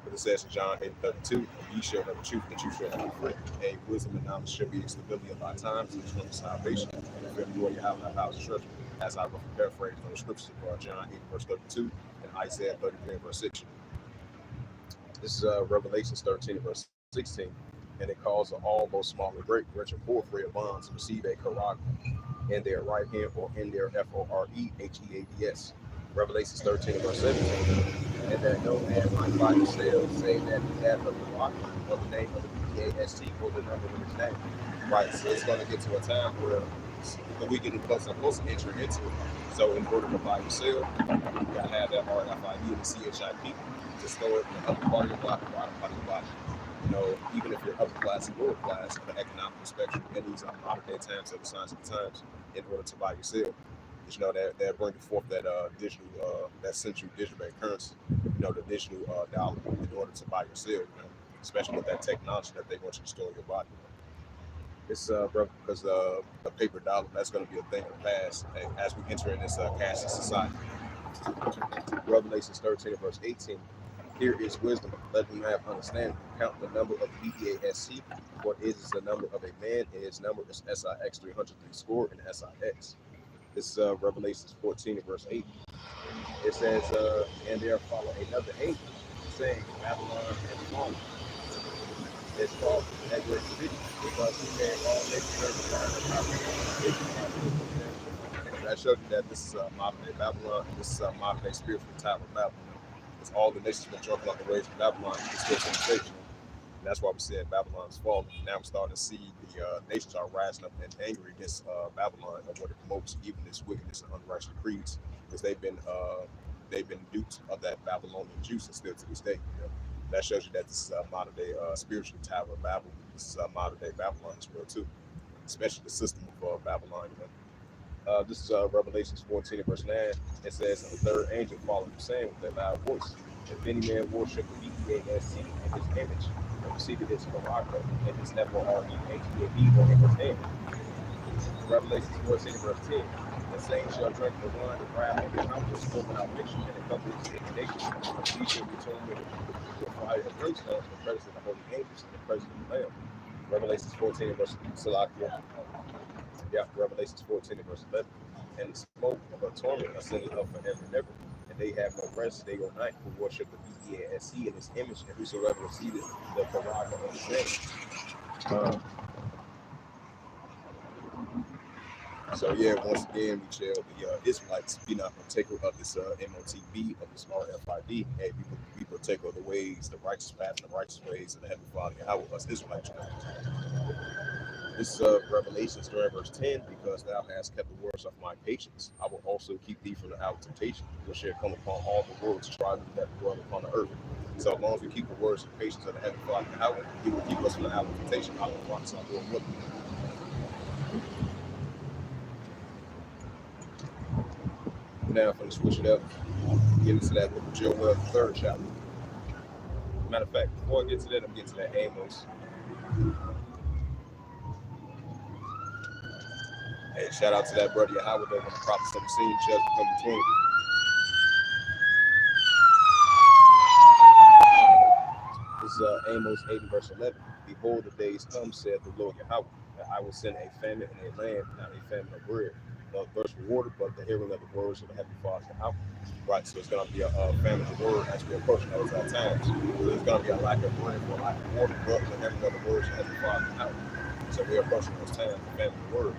But it says in John 8:32, and ye shall know the truth, that you shall be free. And wisdom and knowledge shall be the stability of our times, and eternal salvation. And if everywhere you have that house of treasure, as I roughly paraphrase from the scriptures of John 8, verse 32, and Isaiah 33, verse 6. This is Revelations 13, verse 16. And it calls all, both small and great, rich and poor, free of bonds, receive a karag in their right hand or in their FOREHEADS. Revelations 13, verse 17. And that no man might buy or sell, say that he hath of the rock, or the name of the BAST, or the number of his name. Right, so it's going to get to a time where we getting closer and closer entering into it. So in order to buy or sell, you got to have that RFID and the CHIP to store it in the upper part of your body, bottom part of your body. Even if you're upper class and lower class of the economic spectrum, in these modern day times, of the signs of the times, in order to buy or sell. They're bringing forth that digital, that central digital bank currency, the digital dollar, in order to buy or sell, especially with that technology that they want you to store in your body. It's because a paper dollar, that's going to be a thing of the past as we enter in this cashless society. Revelations 13, verse 18. Here is wisdom, let them have understanding. Count the number of BEASC, for it is the number of a man, and his number is SIX 303 score and SIX. This is Revelations 14, verse 8. It says, and there follow another angel, saying, Babylon and fallen. It's called that great city, because he made all nations that shows you that this is modern day Babylon. This is modern day spiritual tower of Babylon. It's all the nations been drunk on the waves of Babylon. It's still sensation. And that's why we said Babylon is falling. Now we're starting to see the nations are rising up and angry against Babylon and what it promotes, even this wickedness and unrighteous creeds, because they've been duped of that Babylonian juice, and still to this day. That shows you that this is a modern day spiritual tower of Babel. This is a modern day Babylon as well too, especially the system of Babylon. This is Revelations 14, verse 9. It says, and the third angel followed him, saying with a loud voice, if any man worship the BEASC in his image, and received his Baraka and his FOREHEAB or in his hand. Revelations 14, verse 10. The same shall drink the wine of wrath of the country, spoken out fiction, and accompanies indignation. He shall be torn with fire and brimstone in the presence of the holy angels and the presence of the Lamb. Revelations 14, verse Salakia. Revelations 14, verse 11. And the smoke of a torment ascended up forever and ever. And they have no rest day or night who worship the BEASC in his image, and whosoever received the Baraka of his name. So yeah, once again, we shall the Israelites be not partaker of this MOTB of this RFID, and we partaker of the ways, the righteous path, and the righteous ways of the Heavenly Father. How us Israelites know. This is Revelation story, verse 10, because thou hast kept the words of my patience. I will also keep thee from the hour of temptation, which shall come upon all the world to try them that dwell upon the earth. So as long as we keep the words and patience of the Heavenly Father, how he will keep us from the hour of temptation. I will promise our Lord with you. Now, from the switch it up, get into that book of Joel, the third chapter. Matter of fact, before I get to that, I'm getting to that Amos. Hey, shout out to that brother Yahweh there when the prophets of the scene just become between. This is Amos 8 and verse 11. Behold, the days come, saith the Lord Yahweh, that I will send a famine in a land, not a famine of bread, not thirst for water, but the hearing of the words of the Heavenly Father Yahweh. Right, so it's going to be a famine of word as we approach those times. So there's going to be a lack of bread or a lack of water, but the hearing of the words of the Heavenly Father Yahweh. So we're approaching those times, the famine of word.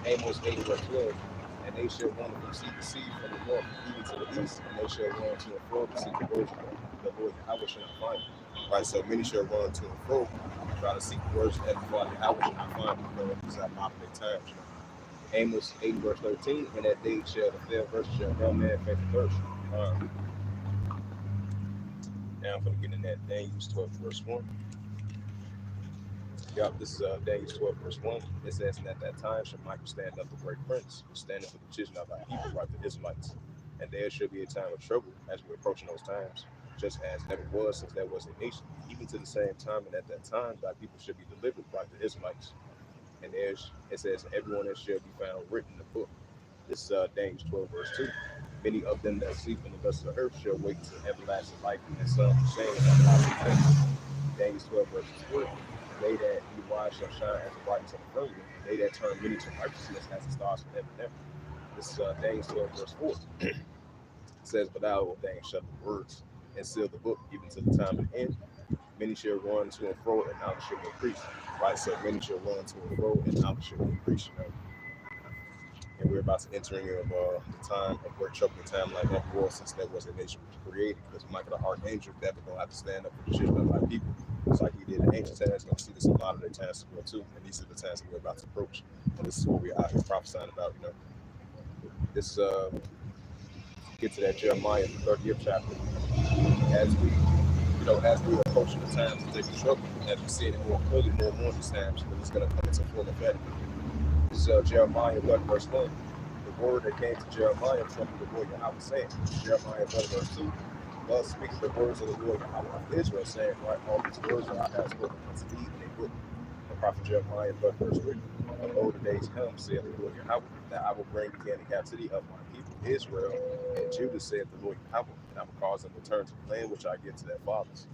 Amos 8 verse 12. And they shall wander from sea to sea, from the north even to the east, and they shall run to and fro to seek the words of the Lord Yahweh shall not find them. Right, so many shall run to and fro, try to seek the words of Heavenly Father Yahweh shall not find them. You know, these are modern day times. You know. Amos 8 verse 13. And that day shall the fair verse shall no man faint and thirst. Now I'm going to get in that Daniel 12 verse 1. Yep, this is Daniel 12 verse 1. It says, and at that time shall Michael stand up, the great prince, who standeth for the children of thy people, right, the Israelites. And there shall be a time of trouble as we're approaching those times, just as never was since there was a nation, even to the same time, and at that time thy people shall be delivered, right, the Israelites. And there's it says, everyone that shall be found written in the book. This is Daniel 12 verse 2. Many of them that sleep in the dust of the earth shall wake to everlasting life, and some shame and not. Daniel 12 verses 3. They that be wise shall shine as the brightness of the firmament. They that turn many to righteousness as the stars from heaven and earth. This is Daniel 12 verse 4. It says, but thou, O Daniel, shut the words and seal the book even to the time of the end. Many shall run to and fro, and knowledge shall increase. Right, so many shall run to and fro, and knowledge shall increase. You know, and we're about to enter into the time of great troubling time like never was since there was a nation created. Because Michael the archangel definitely gonna have to stand up for the children of our people, just like he did in ancient times. Gonna see this a lot of the times as well too, and these are the times that we're about to approach. And this is what we're out here prophesying about. You know, this get to that Jeremiah the 30th chapter as we approach the times of taking trouble, as we see it more clearly, more and more these times, but it's gonna come into full effect. This is Jeremiah 30 verse 1. The word that came to Jeremiah from the Lord Yahweh saying, Jeremiah 30 verse 2. Thus speak the words of the Lord Yahweh of Israel, saying, write all these words that I have spoken unto thee in a book. The prophet Jeremiah 30 verse 3. Behold, the days come, saith the Lord Yahweh, that I will bring again the captivity of my people Israel and Judah, saith the Lord Yahweh, and I will cause them to return to the land which I give to their fathers.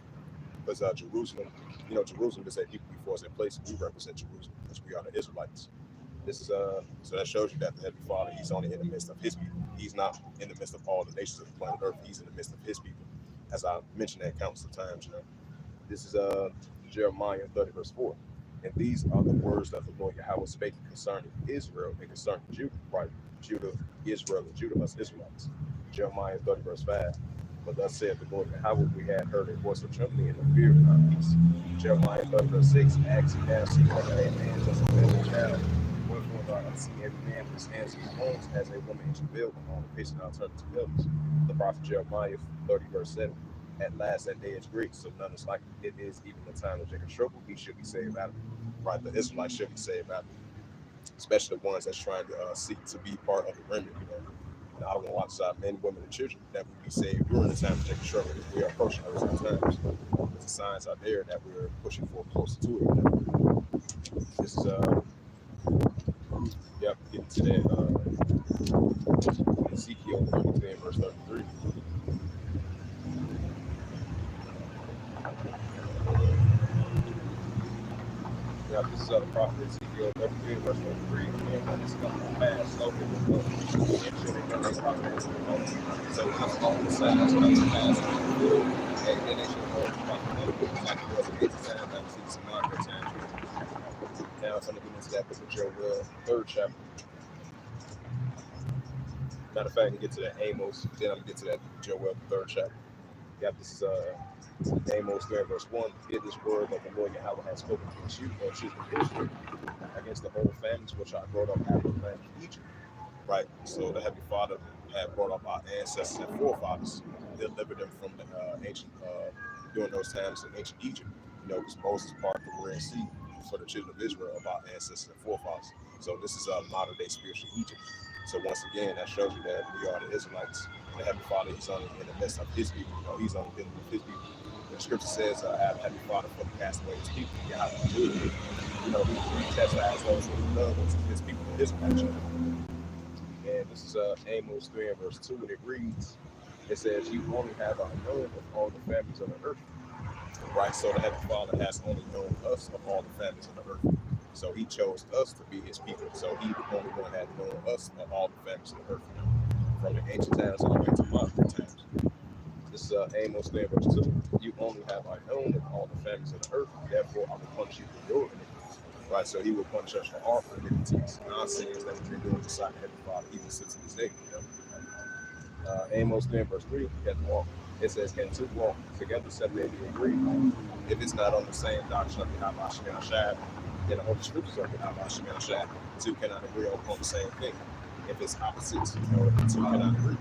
Because Jerusalem, Jerusalem is a people before us in place, and we represent Jerusalem, because we are the Israelites. This is so that shows you that the Heavenly Father, He's only in the midst of His people. He's not in the midst of all the nations of the planet Earth. He's in the midst of His people, as I mentioned that countless of times. You know, this is Jeremiah 30 verse 4, and these are the words that the Lord Yahweh spake concerning Israel and concerning Judah, right? Judah, Israel, and Judah, us Israelites. Jeremiah 30 verse 5. But thus saith the Lord Yahweh, we had heard a voice of trembling and the fear of our peace. Jeremiah 30 verse 6. Ask ye now, see whether a man just a little child. Wherefore thou art see every man with his hands in his bones, as a woman in travail, on the face and alternative pillars. The prophet Jeremiah 30 verse 7. At last that day is great, so none is like it. It is even the time of Jacob's trouble. He should be saved out of it. Right, the Israelites should be saved out of it, especially the ones that's trying to seek to be part of the remnant. You know, and I don't want to watch men, women, and children that will be saved during the time of Jacob's trouble. We are approaching those times. The signs are there that we're pushing for closer to it. You know? This is getting to that Ezekiel 33 and verse 33. Yeah, this is the prophet Ezekiel 33 and verse 33. And when this comes to pass, so it will go. And should it come to pass, so once all the signs come to pass, and then they shall know about the Lord, like it was in ancient times, that was in some modern times. Now I'm going to get into that book of Joel, third chapter. Matter of fact, I can get to that Amos, then I'm gonna get to that Joel, the third chapter. Yep, this is Amos 3 verse 1. Hear this word that the Lord Yahweh has spoken against you, or children of Israel, against the whole families which I brought up out of the land of Egypt. Right. So the Heavenly Father had brought up our ancestors and forefathers, delivered them from the ancient, during those times in ancient Egypt. Because Moses parted the Red Sea for the children of Israel of our ancestors and forefathers. So this is a modern day spiritual Egypt. So once again, that shows you that we are the Israelites. The Heavenly Father, He's only in the midst of His people. He's only dealing with His people. The Scripture says, "Have Heavenly Father for the cast away His people." Yahweh do it. He chastises those who love His people, the Israelites. And this is Amos 3 and verse 2, and it reads, it says, "You only have known of all the families of the earth." Right, so the Heavenly Father has only known us of all the families of the earth. So He chose us to be His people. So He, the only one, had known us of all the families of the earth, from the ancient times all the way to modern times. This is Amos 3 verse 2. "You only have known of all the families of the earth, therefore I will punish you for your iniquities." Right, so He will punish us for our iniquities, our sins that we've been doing beside the Heavenly Father, even since this day. Amos 3 verse 3, it says, "Can two walk together except they be agreed? If it's not on the same doctrine of Yahweh Shem Shad, then the Holy Scriptures of Yahweh Shem Shad, two cannot agree upon the same thing. If it's opposites, the two cannot agree."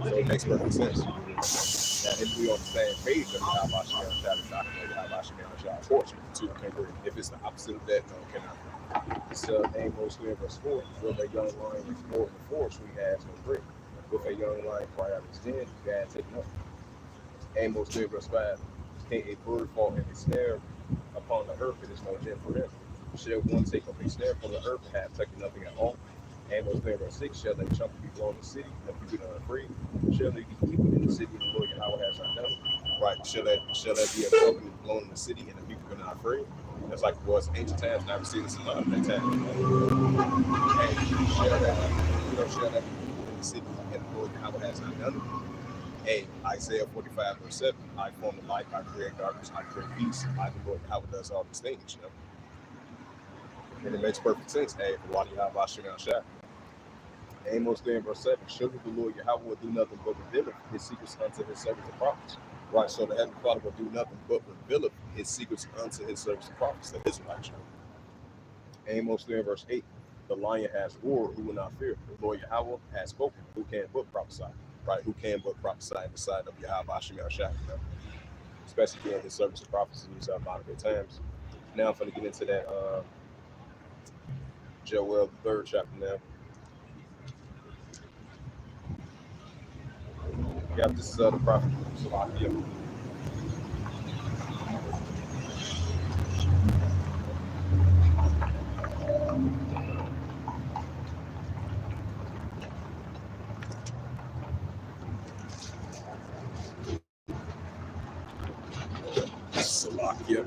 So it makes perfect sense. That if we on the same page of Yahweh Shem Shad and doctrine of Yahweh Shem Shad, of course, the two can agree. If it's the opposite of that, no, it cannot. It's Amos 3 verse 4. "With a young lion explored in the forest, we has no bread. With a young lion cry out his den, you had taken up." Amos 3 verse 5. "Can a bird fall in a snare upon the earth? It is no gin for him. Shall one take up a snare from the earth and have taken nothing at all?" Amos 3 verse 6. "Shall a trumpet be blown in the city, and people not afraid? Shall there be people in the city, and the Lord Yahweh has not done it?" Right. Shall there be a trumpet blown in the city, and the people are not afraid? That's like it was in ancient times. Now we see this in modern day times. Hey, shall there be people in the city, and the Lord Yahweh has not done it? Hey, Isaiah 45 verse 7. "I form the light, I create darkness, I create peace. I, the Lord Yahweh, does all these things." And it makes perfect sense. Hey, for what Yahweh Shem Shad. Amos 3 verse 7. "Surely the Lord Yahweh will do nothing but reveal His secrets unto His servants and prophets." Right, so the Heavenly Father will do nothing but reveal His secrets unto His servants and prophets, the Israelites. Amos 3 verse 8. "The lion has roared, who will not fear? The Lord Yahweh has spoken, who can but prophesy?" Right, who can but prophesy in the side of Yahweh Shem Shad, especially during His service and prophecy in these modern day times. Now I'm going to get into that Joel, the third chapter now. Yeah, this is the prophet Salakia. Salakia.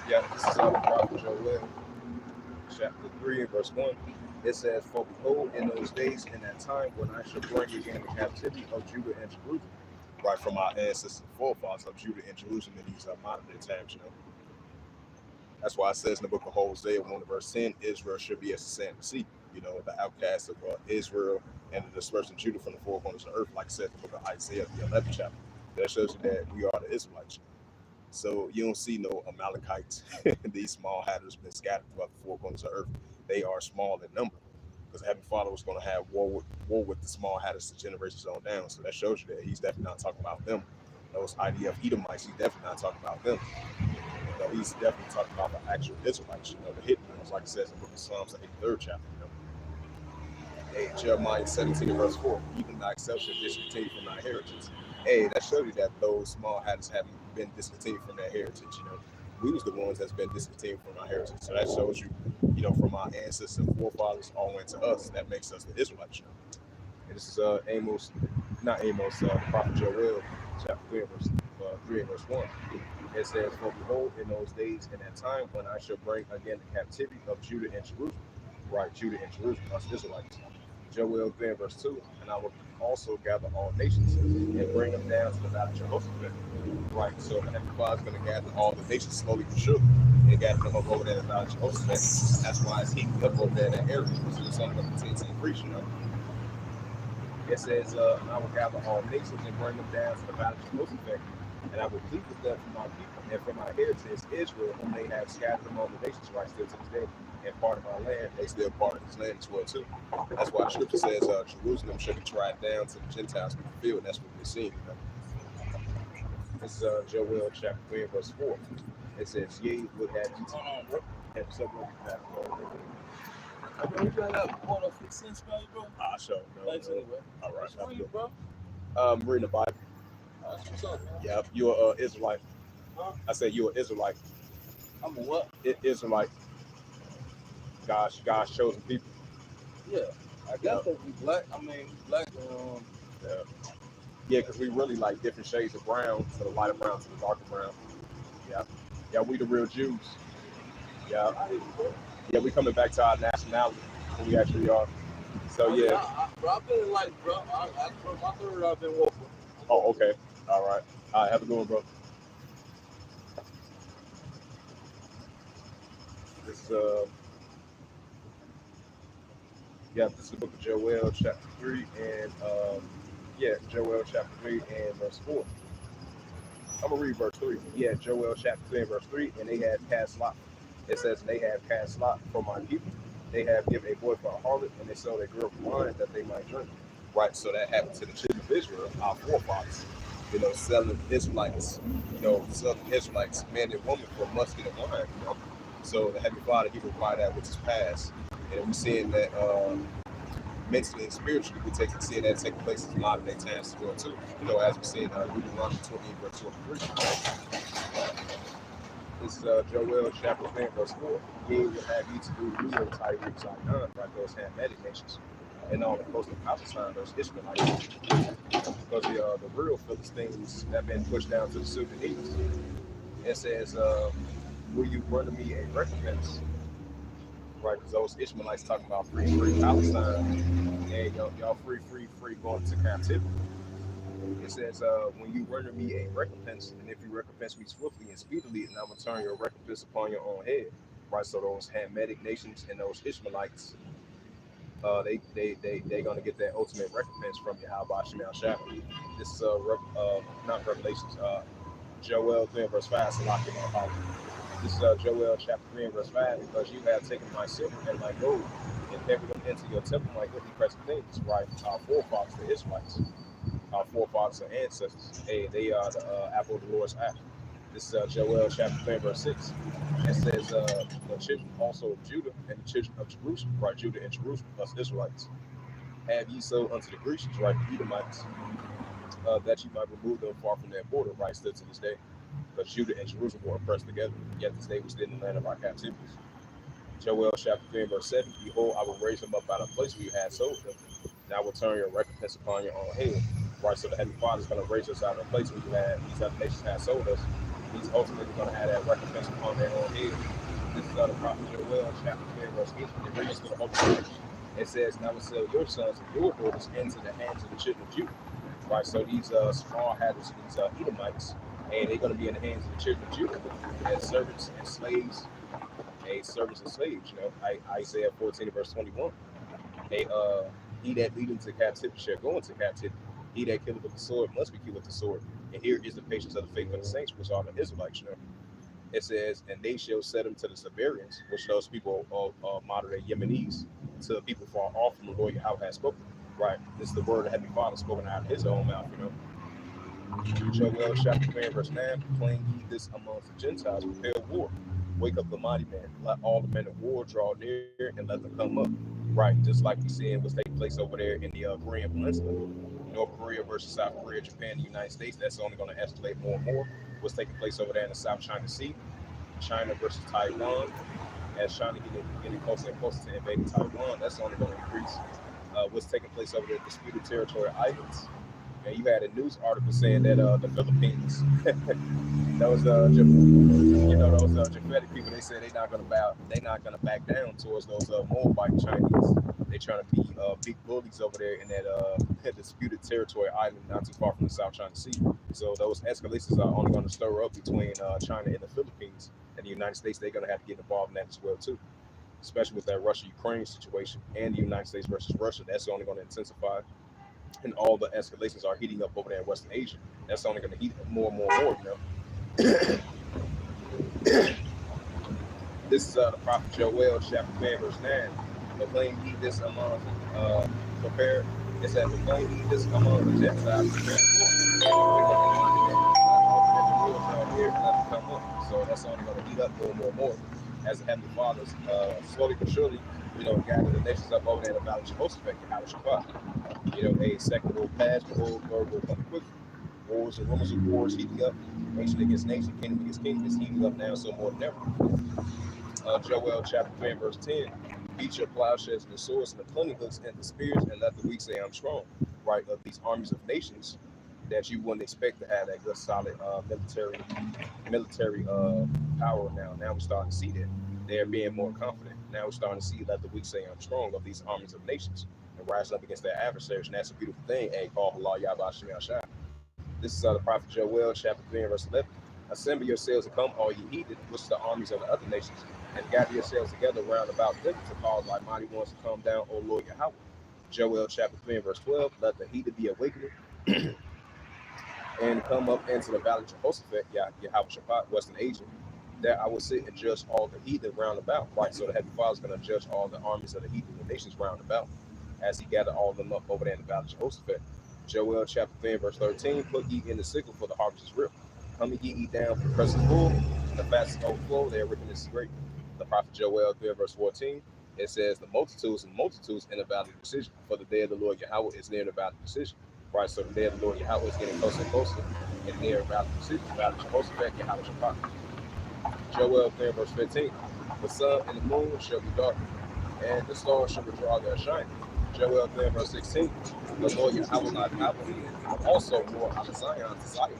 Yeah, this is the prophet Joel, chapter 3 and verse 1. It says, "For behold, in those days, in that time, when I shall bring again the captivity of Judah and Jerusalem," right, from our ancestors and forefathers of Judah and Jerusalem in these modern day times, That's why it says in the book of Hosea 1 verse 10, "Israel should be as the sand of the sea." The outcast of Israel and the dispersed of Judah from the four corners of the earth, like it says in the book of Isaiah, the 11th chapter. That shows you that we are the Israelites. So you don't see no Amalekites. These small hatters been scattered throughout the four corners of the earth. They are small in number, because the Heavenly Father was going to have war with the small hatters the generations on down. So that shows you that He's definitely not talking about them. Those IDF Edomites, He's definitely not talking about them. He's definitely talking about the actual Israelites, the hidden ones, like it says in the book of Psalms, the 83rd chapter. Hey, Jeremiah 17 verse 4. "Even thyself shall discontinue from thy heritage." Hey, that shows you that those small hatters haven't been discontinued from their heritage. We was the ones that's been discontinued from our heritage. So that shows you, from our ancestors and forefathers all the way to us, that makes us the Israelites. And this is the prophet Joel, chapter 3 and verse 1. It says, "For behold, in those days, in that time, when I shall bring again the captivity of Judah and Jerusalem," right, Judah and Jerusalem, us Israelites. Joel 3 verse 2, "And I will also gather all nations and bring them down to the valley of Jehoshaphat." Right, so the Heavenly Father is going to gather all the nations slowly but surely and gather them up over there in the valley of Jehoshaphat. That's why it's heating up over there in that area, because it's only going to continue to increase, It says, and I will gather all nations and bring them down to the valley of Jehoshaphat, and I will plead with them for my people and for my heritage Israel, whom they have scattered among the nations, right still to this day, and part of my land. They still part of his land as well too. That's why the scripture says Jerusalem should be tried down to the Gentiles be fulfilled. And that's what we're seeing. You know? This is Joel chapter 3 and verse 4. It says, "Yea, would have you to have several that You got that one of 6 cents, bro? sure. No, Thanks no. anyway. All right. That's free, bro. Reading the Bible. That's what's up, man. Yeah, you're an Israelite. Huh? I said you're an Israelite. I'm a what? Israelite. God's chosen people. Yeah. I guess that we black. I mean, black. Yeah, because we really like different shades of brown, to the lighter brown to the darker brown. Yeah. Yeah, we the real Jews. Yeah. Yeah, we coming back to our nationality, who we actually are. So yeah. Bro, I've been like, bro, for my third, I've been walking. Oh, okay. All right. All right, have a good one, bro. This is this is the book of Joel, chapter 3, and Joel chapter 3 and verse 4. I'm gonna read verse 3. Yeah, Joel chapter 3 and verse 3, and they have cast lot. It says, they have cast lot for my people. They have given a boy for a harlot, and they sold a girl for wine that they might drink. Right, so that happened to the children of Israel, our forefathers. You know, selling Israelites, selling Israelites, man and woman for musket and wine. You know, so the Heavenly Father, He required that which is past, and we're seeing that mentally and spiritually, seeing that taking place in a lot of their times as well too. You know, as we see in Deuteronomy 20 verse 23. This is Joel chapter 3 verse 4. He will have you to do the will of Tyre, Sidon, by those Hamitic nations, and on the coast of Palestine, those Ishmaelites, because the real Philistines have been pushed down to the Sudanese. It says, will you render me a recompense? Right, because those Ishmaelites talking about free Palestine, and y'all free going to captivity. It says, when you render me a recompense, and if you recompense me swiftly and speedily, and I will turn your recompense upon your own head. Right, so those Hamitic nations and those Ishmaelites, they're gonna get that ultimate recompense from Yahweh Shemel Shah. This is not Revelations, Joel 3 verse 5. So lock in on This is Joel chapter 3 and verse 5. Because you have taken my silver and my gold, and carried them into your temple, my goodly present things. Right, our forefathers, the Israelites, our forefathers and ancestors. Hey, they are the apple of the Lord's eye. This is Joel chapter 3 verse 6. It says, the children also of Judah and the children of Jerusalem, right, Judah and Jerusalem, us Israelites, have ye so unto the Grecians, right, the Edomites, that you might remove them far from their border, right, still to this day. Because Judah and Jerusalem were oppressed together, yet this day we still in the land of our captivities. Joel chapter 3 verse 7. Behold, I will raise them up out of the place where you had sold them, and I will turn your recompense upon your own head. Right, so the Heavenly Father is going to raise us out of the place where these other nations had sold us. He's ultimately going to have that recompense upon their own head. This is the prophet Joel chapter 3 verse 8. It brings to the open. It says, and I will sell your sons and your daughters into the hands of the children of Judah. Right, so these small habits, these Edomites, and they're going to be in the hands of the children of Judah as servants and slaves. Servants and slaves, Isaiah 14 verse 21. He that lead into captivity shall go into captivity. He that killeth with the sword must be killed with the sword. And here is the patience of the faith of the saints, which are the Israelites. It says, and they shall set them to the Siberians, which those people are moderate Yemenis, to people far off from the Lord Yahweh has spoken. Right, this is the word of Heavenly Father spoken out of His own mouth. Joel chapter 3 verse 9, proclaim ye this amongst the Gentiles, prepare war. Wake up the mighty man, let all the men of war draw near and let them come up. Right, just like we seeing what's taking place over there in the Korean Peninsula. North Korea versus South Korea, Japan, the United States, that's only going to escalate more and more. What's taking place over there in the South China Sea, China versus Taiwan, as China getting closer and closer to invading Taiwan, that's only going to increase. What's taking place over there, disputed territory islands. And you had a news article saying that the Philippines, those Japhetic people, they said they're not gonna back down towards those Moabite Chinese. They trying to be big bullies over there in that disputed territory island not too far from the South China Sea. So those escalations are only going to stir up between China and the Philippines, and the United States. They're going to have to get involved in that as well too, especially with that Russia-Ukraine situation and the United States versus Russia. That's only going to intensify. and all the escalations are heating up over there in Western Asia. That's only going to heat up more and more and more. This is the prophet Joel, chapter 10, verse 9. Proclaim ye this among prepare. It says, proclaim ye this among the Gentiles, prepare for. All the wheels are here, let them come up. So that's only going to heat up more and more and more as the Heavenly Father's slowly but surely, gather the nations up over there in the Valley of Jehoshaphat, Yahweh Shabbat. A second will pass, the whole third will come quickly. Wars and rumors of wars heating up, nation against nation, kingdom against kingdom is heating up now so more than ever. Joel chapter 3 and verse 10, beat your plowshares and the swords and the pruning hooks and the spears, and let the weak say I'm strong. Right, of these armies of nations that you wouldn't expect to have that good solid military power now. Now we're starting to see that. They're being more confident. Now we're starting to see let the weak say I'm strong of these armies of nations and rising up against their adversaries. And that's a beautiful thing. And call Allah Yahweh Shem Shah. This is the prophet Joel, chapter 3 and verse 11. Assemble yourselves and come, all ye heathen, which is the armies of the other nations, and gather yourselves together round about them to cause like mighty ones to come down, O Lord Yahweh. Joel chapter 3 and verse 12. Let the heathen be awakened and come up into the valley of Jehoshaphat, Yahweh Shabbat, Western Asia. There I will sit and judge all the heathen round about. Right, so the Heavenly Father is going to judge all the armies of the heathen, the nations round about, as he gathered all of them up over there in the valley of Jehoshaphat. Joel chapter 3 and verse 13, put ye in the sickle, for the harvest is ripe. Come ye eat down, for the press is full, and the fast is overflow, their wickedness is great. The prophet Joel 3 verse 14, it says, the multitudes and multitudes in the valley of decision, for the day of the Lord Yahweh is near the valley of decision. Right, so the day of the Lord Yahweh is getting closer and closer, and near the valley of decision, the valley of Jehoshaphat, Yahweh Shabbat. Joel 3 verse 15, the sun and the moon shall be darkened, and the stars shall withdraw their shining. Joel 3 verse 16, the Lord Yahweh not Yahweh also roar out of Zion to Zion,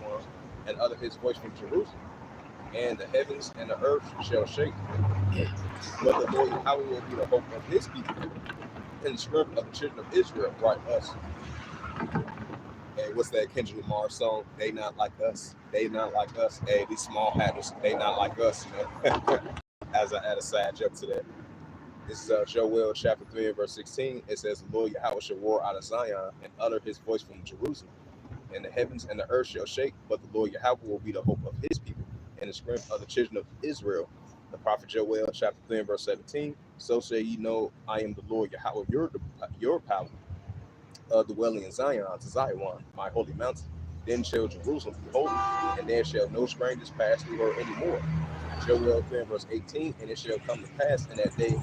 and utter his voice from Jerusalem, and the heavens and the earth shall shake. But the Lord Yahweh will be the hope of his people, and the strength of the children of Israel, right us. Hey, what's that Kendrick Lamar song? They not like us. They not like us. Hey, these small hatters, they not like us, As I add a side joke to that. This is Joel chapter 3 and verse 16. It says, the Lord Yahweh shall roar out of Zion and utter his voice from Jerusalem. And the heavens and the earth shall shake, but the Lord Yahweh will be the hope of his people and the strength of the children of Israel. The prophet Joel chapter 3 and verse 17. So say ye know, I am the Lord Yahweh, your power, dwelling in Zion, to Zion, my holy mountain. Then shall Jerusalem be holy, and there shall no strangers pass through her anymore. Joel 3 verse 18, and it shall come to pass in that day,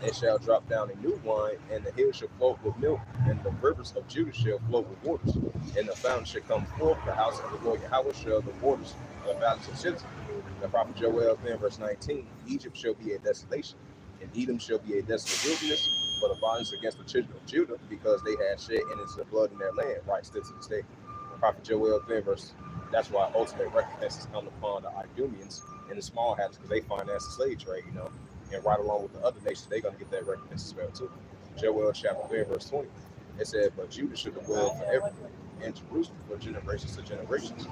it shall drop down a new wine, and the hills shall float with milk, and the rivers of Judah shall float with waters, and the fountain shall come forth, the house of the Lord Yahweh shall the waters of the valleys of Shittim. The prophet Joel 3 verse 19, Egypt shall be a desolation, and Edom shall be a desolate wilderness, for the violence against the children of Judah, because they had shed innocent blood in their land, right, still to this day. The prophet Joel 3 verse, that's why ultimate recompense is come upon the Idumeans and the small hats, because they finance the slave trade, and right along with the other nations, they're going to get that recompense as well, too. Joel chapter 3 verse 20, it said, but Judah should dwell forever, and Jerusalem for generations to generations.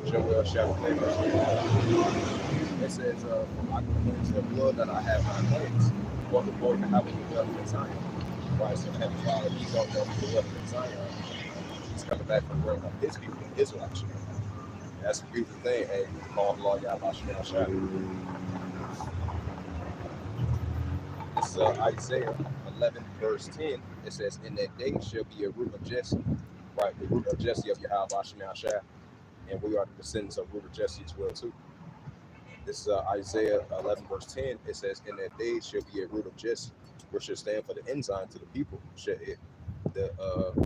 Joel chapter 3 verse 21, it says, for I will cleanse their blood that I have not cleansed, for the Lord Yahweh will dwell in Zion. Right, so the Heavenly Father, he's out there dwelling in Zion. He's coming back from where his people, Israelites. That's a beautiful thing. Hey, we call Allah Yahweh Shem Shah. This is Isaiah 11 verse 10. It says, in that day shall be a root of Jesse. Right, the root of Jesse of Yahweh Shem Shah. And we are the descendants of root of Jesse as well too. This is Isaiah 11 verse 10. It says, in that day shall be a root of Jesse, which shall stand for the ensign to the people.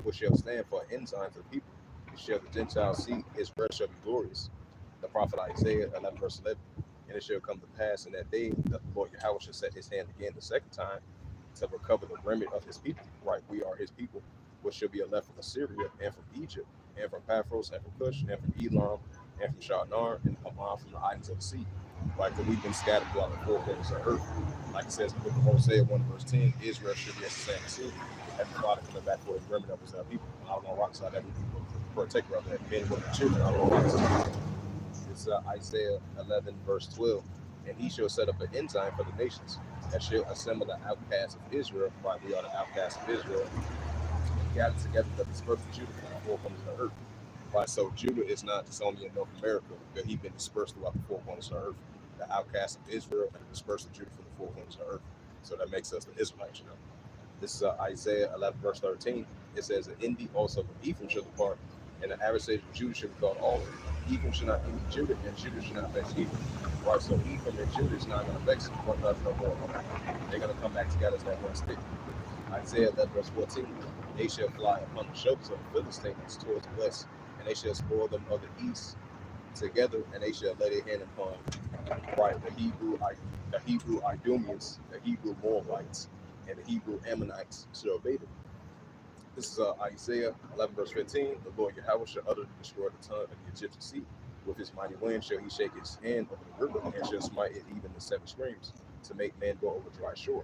Which shall stand for an ensign to the people. Shall the Gentiles see, his rest shall be glorious. The prophet Isaiah 11 verse 11. And it shall come to pass in that day that the Lord Yahweh shall set his hand again the second time to recover the remnant of his people. Right, we are his people, which shall be left from Assyria and from Egypt and from Paphros and from Cush and from Elam and from Shinar and from the islands of the sea. Right, for we've been scattered throughout the four corners of earth. Like it says in the book of Hosea 1 verse 10, Israel should be as the same sea, and the Father coming back for his remnant of his people. I don't know rock side that we partaker of that. Men, women, and children, I don't know rock side. It's Isaiah 11 verse 12. And he shall set up an ensign for the nations, and shall assemble the outcasts of Israel. Right, we are the outcasts of Israel. gathered together the dispersed of Judah from the four corners of the earth. Right, so Judah is not just only in North America, but he's been dispersed throughout the four corners of the earth. The outcasts of Israel and the dispersed of Judah from the four corners of the earth. So that makes us the Israelites, you know. This is Isaiah 11, verse 13. It says, "And envy also from Ephraim shall depart, and the adversary of Judah shall be called all. Ephraim shall not envy Judah, and Judah shall not vex Ephraim." Right, so Ephraim and Judah is not going to vex one another no more. They're going to come back together as that one stick. Isaiah 11, verse 14. They shall fly upon the shoulders of the Philistines towards the west, and they shall spoil them of the east together, and they shall lay their hand upon the Hebrew Idumeans, the Hebrew Moabites, and the Hebrew Ammonites shall obey them. This is Isaiah 11, verse 15. The Lord Yahweh shall utterly destroy the tongue of the Egyptian sea. With his mighty wind shall he shake his hand over the river, and shall smite it even the seven streams, to make men go over dry shore.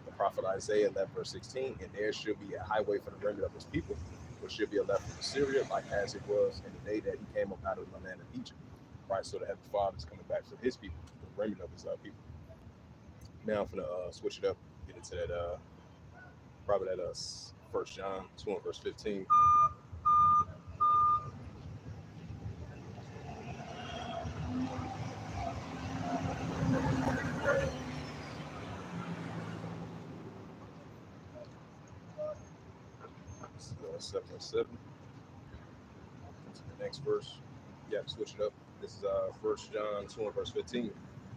The prophet Isaiah 11, verse 16. And there shall be a highway for the remnant of his people, which shall be a left from Assyria, like as it was in the day that he came up out of the land of Egypt. Right, so the Heavenly Father is coming back for his people, the remnant of his people. Now I'm gonna switch it up, get into that probably that 1 John 2 and verse 15. This is 7 and 7. To the next verse. Yeah, switch it up. This is 1 John 2 and verse 15.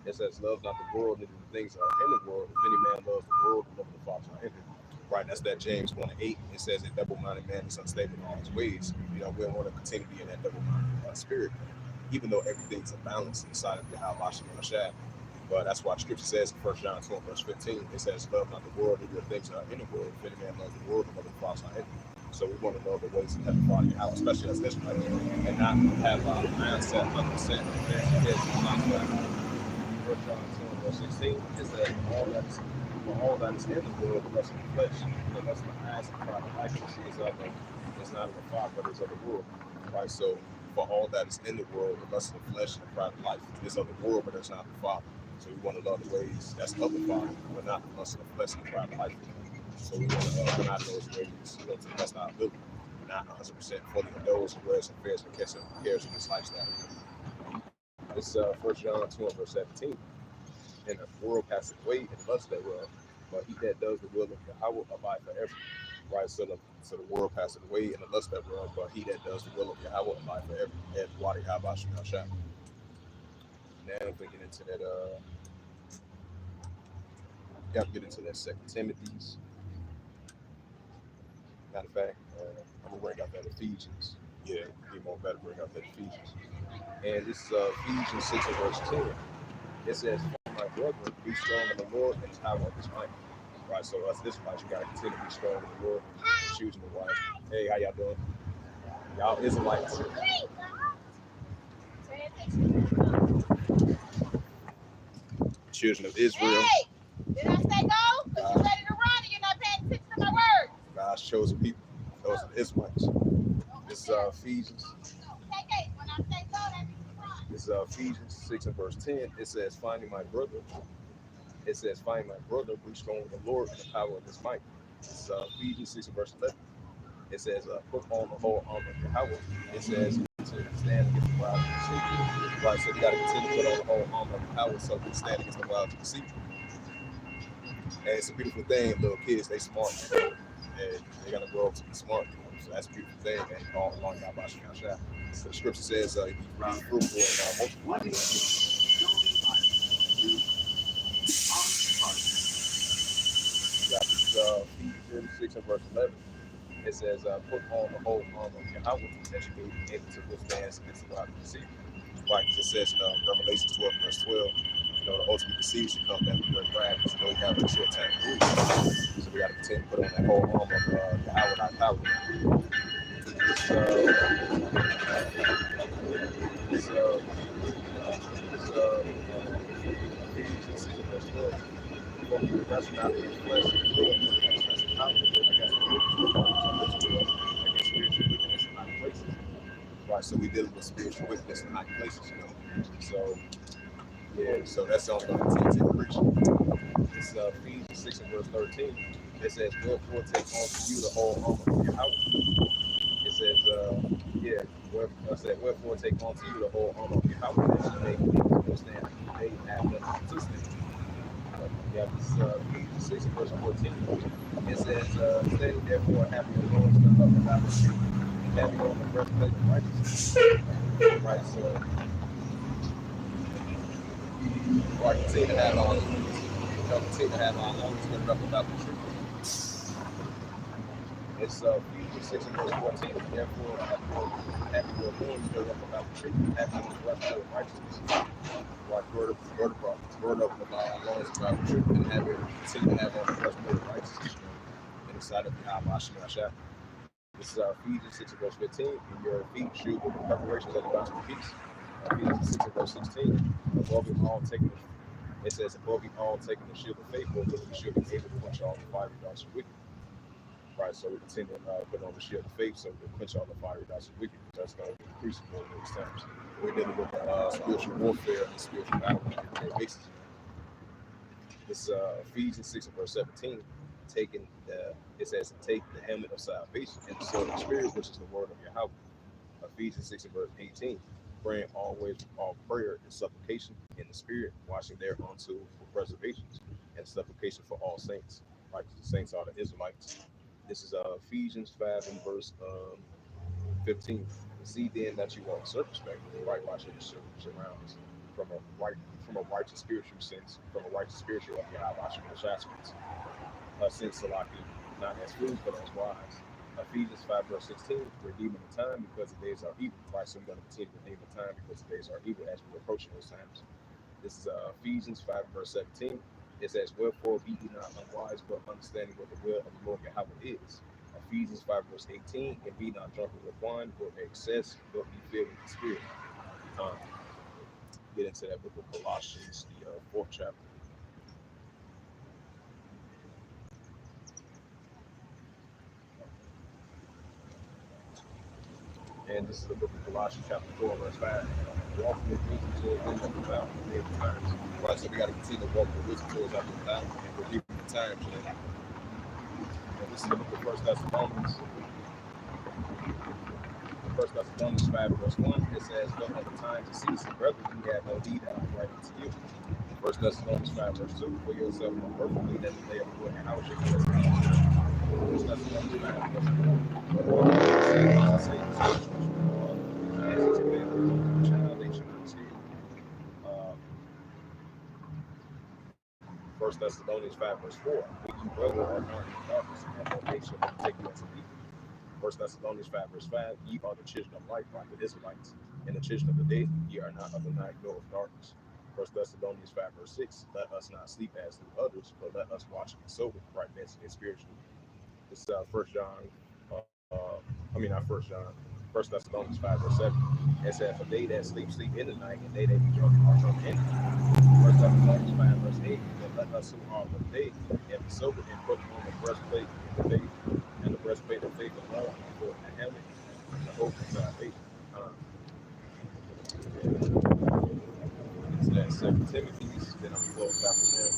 It says, "Love not the world, neither the things that are in the world. If any man loves the world, the love of the Father is not in him." Right, that's that James 1 and 8. It says, "A double-minded man is unstable in all his ways." You know, we don't want to continue to be in that double-minded spirit, even though everything's a balance inside of Yahweh Shai. But that's why Scripture says in 1 John 2 and verse 15, it says, "Love not the world, neither the things that are in the world. If any man loves the world, the love of the Father is not in him." So we want to know the ways of Heavenly Father Yahweh, especially as Israelites, and not have our mindset 100% as mindset. 1 John 2 and verse 16 is that for all that is in the world, the lust of the flesh, the lust of the eyes, and the pride of life, is not of the Father, but is of the world. Right? So for all that is in the world, the lust of the flesh and the pride of life is of the world, but it's not the Father. So we want to love the ways that's of the Father, but not the lust of the flesh and the pride of life. So we want to run out of those ways, to the best of our ability, not 100% fully indulge in words and fears and cares of this lifestyle. This is 1 John 2 and verse 17. "And the world passeth away and the lust thereof, but he that does the will of Yahweh abide forever." Right, so the world passeth away and the lust thereof, but he that does the will of Yahweh abide forever. At Wadi Yahweh Shai. Now I'm thinking into that. Got to get into that 2 Timothy's. Matter of fact, I'm gonna bring out that Ephesians. Yeah, be more better bring out that Ephesians. And this is Ephesians 6 and verse 10. It says, "My brethren, be strong in the Lord and the power of his might." Right, so us Israelites, you gotta continue to be strong in the Lord and choosing the wife. Hey, how y'all doing? Y'all Israelites. Children of Israel. Hey, did I say go? Because you're ready to run and you're not paying attention to my words. God's chosen people. Those are the Israelites. This is Ephesians. When I say go, that means run. This is Ephesians 6 and verse 10. It says, "Finding my brother." It says, "Find my brother, be strong in the Lord and the power of his might." This is Ephesians 6 and verse 11. It says, "Put on the whole armor of Yahweh." It says, "To stand against the wiles of deceit." Right, so we got to continue to put on the whole armor of Yahweh so we can stand against the wiles of deceit. And it's a beautiful thing. Little kids, they smart, and they're gonna grow up to be smart. So that's a beautiful thing, and all along Yahweh Shai. So the scripture says, "Be fruitful and multiply." Ephesians 6 and verse 11. It says, "Put on the whole armor of Yahweh that you may be able to withstand against the wild deceit." Right, because it says in Revelation 12 verse 12, the ultimate deceiver should come down with great wrath, because we have a short time to lose. So we got to continue to put on that whole armor of Yahweh, our power. Ephesians 6 verse 12. "For we wrestle not against flesh and blood, but against principalities, against spiritual wickedness in high places." Right, so we dealing with spiritual wickedness in high places, So yeah, so that's all I'm going to continue to preach. It's Ephesians 6 and verse 13. It says, wherefore take unto you the whole armor of your house. It says, wherefore take unto you the whole armor of your house, that you may be able to withstand the day and have nothing to stand. Yeah, this is Ephesians 6 and verse 14. It says, standing therefore, having your loins girded up about the truth, and having on the breastplate of righteousness. Right, so, or continue to have our loins girded up about the truth. It's Ephesians 6 and verse 14. Therefore, having your loins girded up about the truth, having on the breastplate of righteousness. Right, word up about our loins about the truth, and continue to have on the breastplate of righteousness. And inside of Yahweh Shemashah. This is Ephesians 6 and verse 15. And your feet shoe with the preparations of the gospel of peace. Ephesians 6 and verse 16. Above it all taking it says, above it all taking the shield of faith, wherewith you should be able to quench all the fiery darts of wicked. Right, so we continue to put on the shield of faith so we can quench all the fiery darts of wicked. That's going to be increasing over those times. We're dealing with spiritual warfare and spiritual battle on a everyday basis. This Ephesians 6 and verse 17. It says, take the helmet of salvation and the sword of the Spirit, which is the word of Yahweh. Ephesians 6 and verse 18. Praying always with all prayer and supplication in the Spirit, watching thereunto for preservations and supplication for all saints. Right, the saints are the Israelites. This is Ephesians 5 and verse 15. See then that you walk circumspectly, right, watching your surroundings from a righteous spiritual sense, from a righteous spiritual of Yahweh, watching your shadows. Since Salaki, not as fools, but as wise. Ephesians 5 verse 16, redeeming the time because the days are evil. Right, so we're going to continue to redeem the time because the days are evil as we're approaching those times. This is Ephesians 5 verse 17. It says, wherefore be ye not unwise, but understanding what the will of the Lord Yahweh is. Ephesians 5 verse 18, and be not drunken with wine or excess, but be filled with the Spirit. Get into that book of Colossians, the fourth chapter. And this is the book of Colossians, chapter 4, verse 5. Walk with wisdom towards them that without the times. Right, so we got to continue to walk with wisdom towards our without and redeem the times. And this is the book of First Thessalonians. First Thessalonians 5, verse 1. It says, but on the time to cease, brethren, we have no need of writing to you. First Thessalonians 5, verse 2. For yourself more perfectly than the day of the Lord and how should you First Thessalonians 5, verse 4. First Thessalonians 5 verse 4. When you brother are not in darkness and no nation will take you unto evil. First Thessalonians 5 verse 5. Ye are the children of light like the Israelites, and the children of the day. Ye are not of the night nor of darkness. First Thessalonians 5 verse 6. Let us not sleep as do others, but let us watch and be sober, right mentally and spiritually. This is First John. Not First John. First Thessalonians 5 verse 7. It says, for they that sleep in the night, and they that be drunk are drunk in the night. First Thessalonians 5 verse 8. But let us who are of the day and be sober and put on the breastplate of the faith, and the breastplate of faith of love, and the helmet, and the hope of salvation. It's that 2 Timothy, then I'm close after that.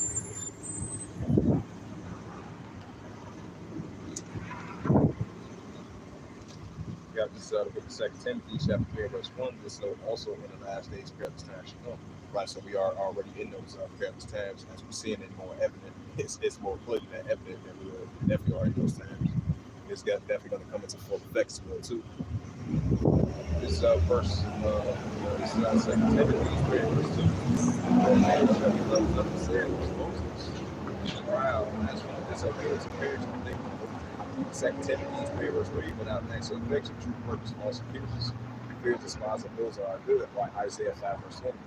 We got this book of 2 Timothy, chapter 3, verse 1. This note also in the last days, perilous times should come. Right, so we are already in those perilous times. As we're seeing it more evident, it's more clear than evident that we definitely are in those times. It's definitely going to come into full effect as well, too. This is verse, this is 2 Timothy, 3, verse 2. For man shall be left up to say, Moses, wow, that's from the disobedience of parents and things. 2 Timothy 3 verse 3, without next affection, true purpose, false appearances. Fears despise of those that are good, like Isaiah 5 verse 20.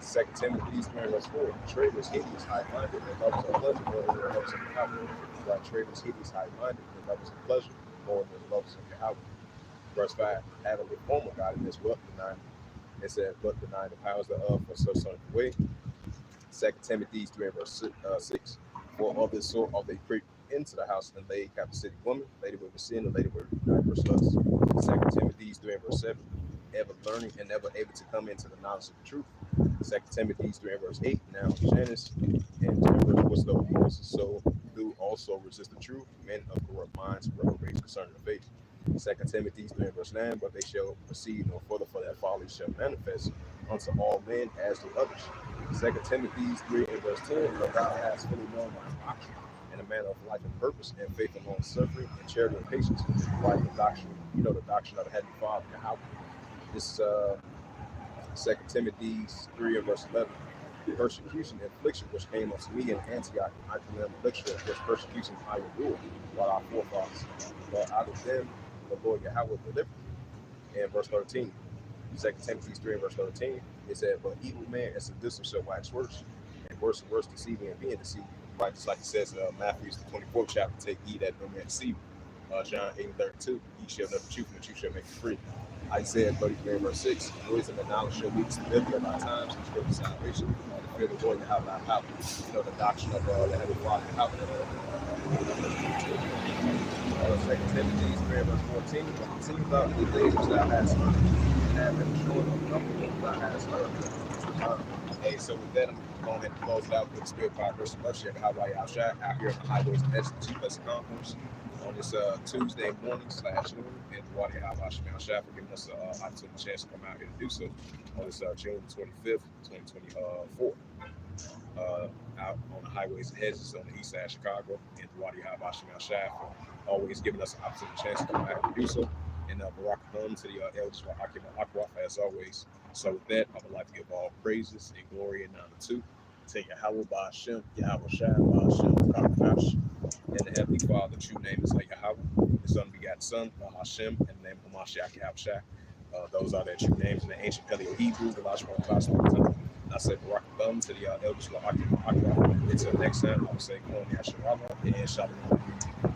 2 Timothy 3 verse 4, traitors, hideous, high-minded, and lovers of pleasure more than the lovers of Yahweh. Like traitors, hideous, high-minded, and lovers of pleasure more than the lovers of Yahweh. Verse 5, having a form of godliness, but denying. It said, but denying the powers thereof for such sort of way. 2 Timothy 3 verse 6, for of this sort are they creep into the house and laid captive city woman, lady with sin, and lady with diverse lusts. 2 Timothy 3 verse 7, ever learning and never able to come into the knowledge of the truth. 2 Timothy 3 verse 8, now Janice and Janice was the Moses, so do also resist the truth, men of corrupt minds, reprobates concerning the faith. 2 Timothy 3 and verse 9, but they shall proceed no further, for that folly shall manifest unto all men as do others. 2 Timothy 3 and verse 10, but thou hast fully known my doctrine, and a manner of life and purpose, and faith and long suffering, and charity and patience, like the doctrine, the doctrine of the Heavenly Father, Yahweh. This 2 Timothy 3 and verse 11. Persecution and affliction which came unto me in Antioch, I condemn lecture of this persecution I endured while our forefathers. But out of them the Lord Yahweh delivered me. And verse 13, 2 Timothy 3 and verse 13, it said, but evil man and seducer shall wax worse, and worse deceiving and being deceived. Right, just like it says in Matthew the 24th chapter, take heed that no man deceive. John 8 and 32, ye shall know the truth, and the truth shall make you free. Isaiah 33 and verse 6, wisdom and knowledge shall lead to stability of our times and scripture salvation. The fear of the Lord Yahweh our power. The doctrine of the Heavenly Father Yahweh. 2 Timothy 3 and verse 14, but continue about the days which thou hast learned, and have been showing of nothing which thou hast learned. Hey, so with that, I'm going ahead and close it out with the spirit by grace and mercy of Yahweh out here on the highways and edges of the Chief Blessed Conference on this Tuesday morning / noon, and Wadi Yahweh Shah for giving us an opportunity chance to come out here to do so on this June 25th, 2024. Out on the highways and hedges on the east side of Chicago, and Wadi Yahweh Shah for always giving us an opportunity chance to come out here to do so. And Barak Thumb to the elders for Akwaf as always. So with that, I would like to give all praises and glory and honor to Yahweh Ba'Shem, Yahweh Shai Ba'Shem, Kakash, and the Heavenly Father, the true name is Yahweh, His unbegotten Son, Ba'Shem, and the name of Hamashiach Yahweh Shai. Those are their true names in the ancient Paleo Hebrew, the logical class. I say Barak Thumb to the elders for Akwaf. Until next time, I will say Kwan Yasharala and Shalom.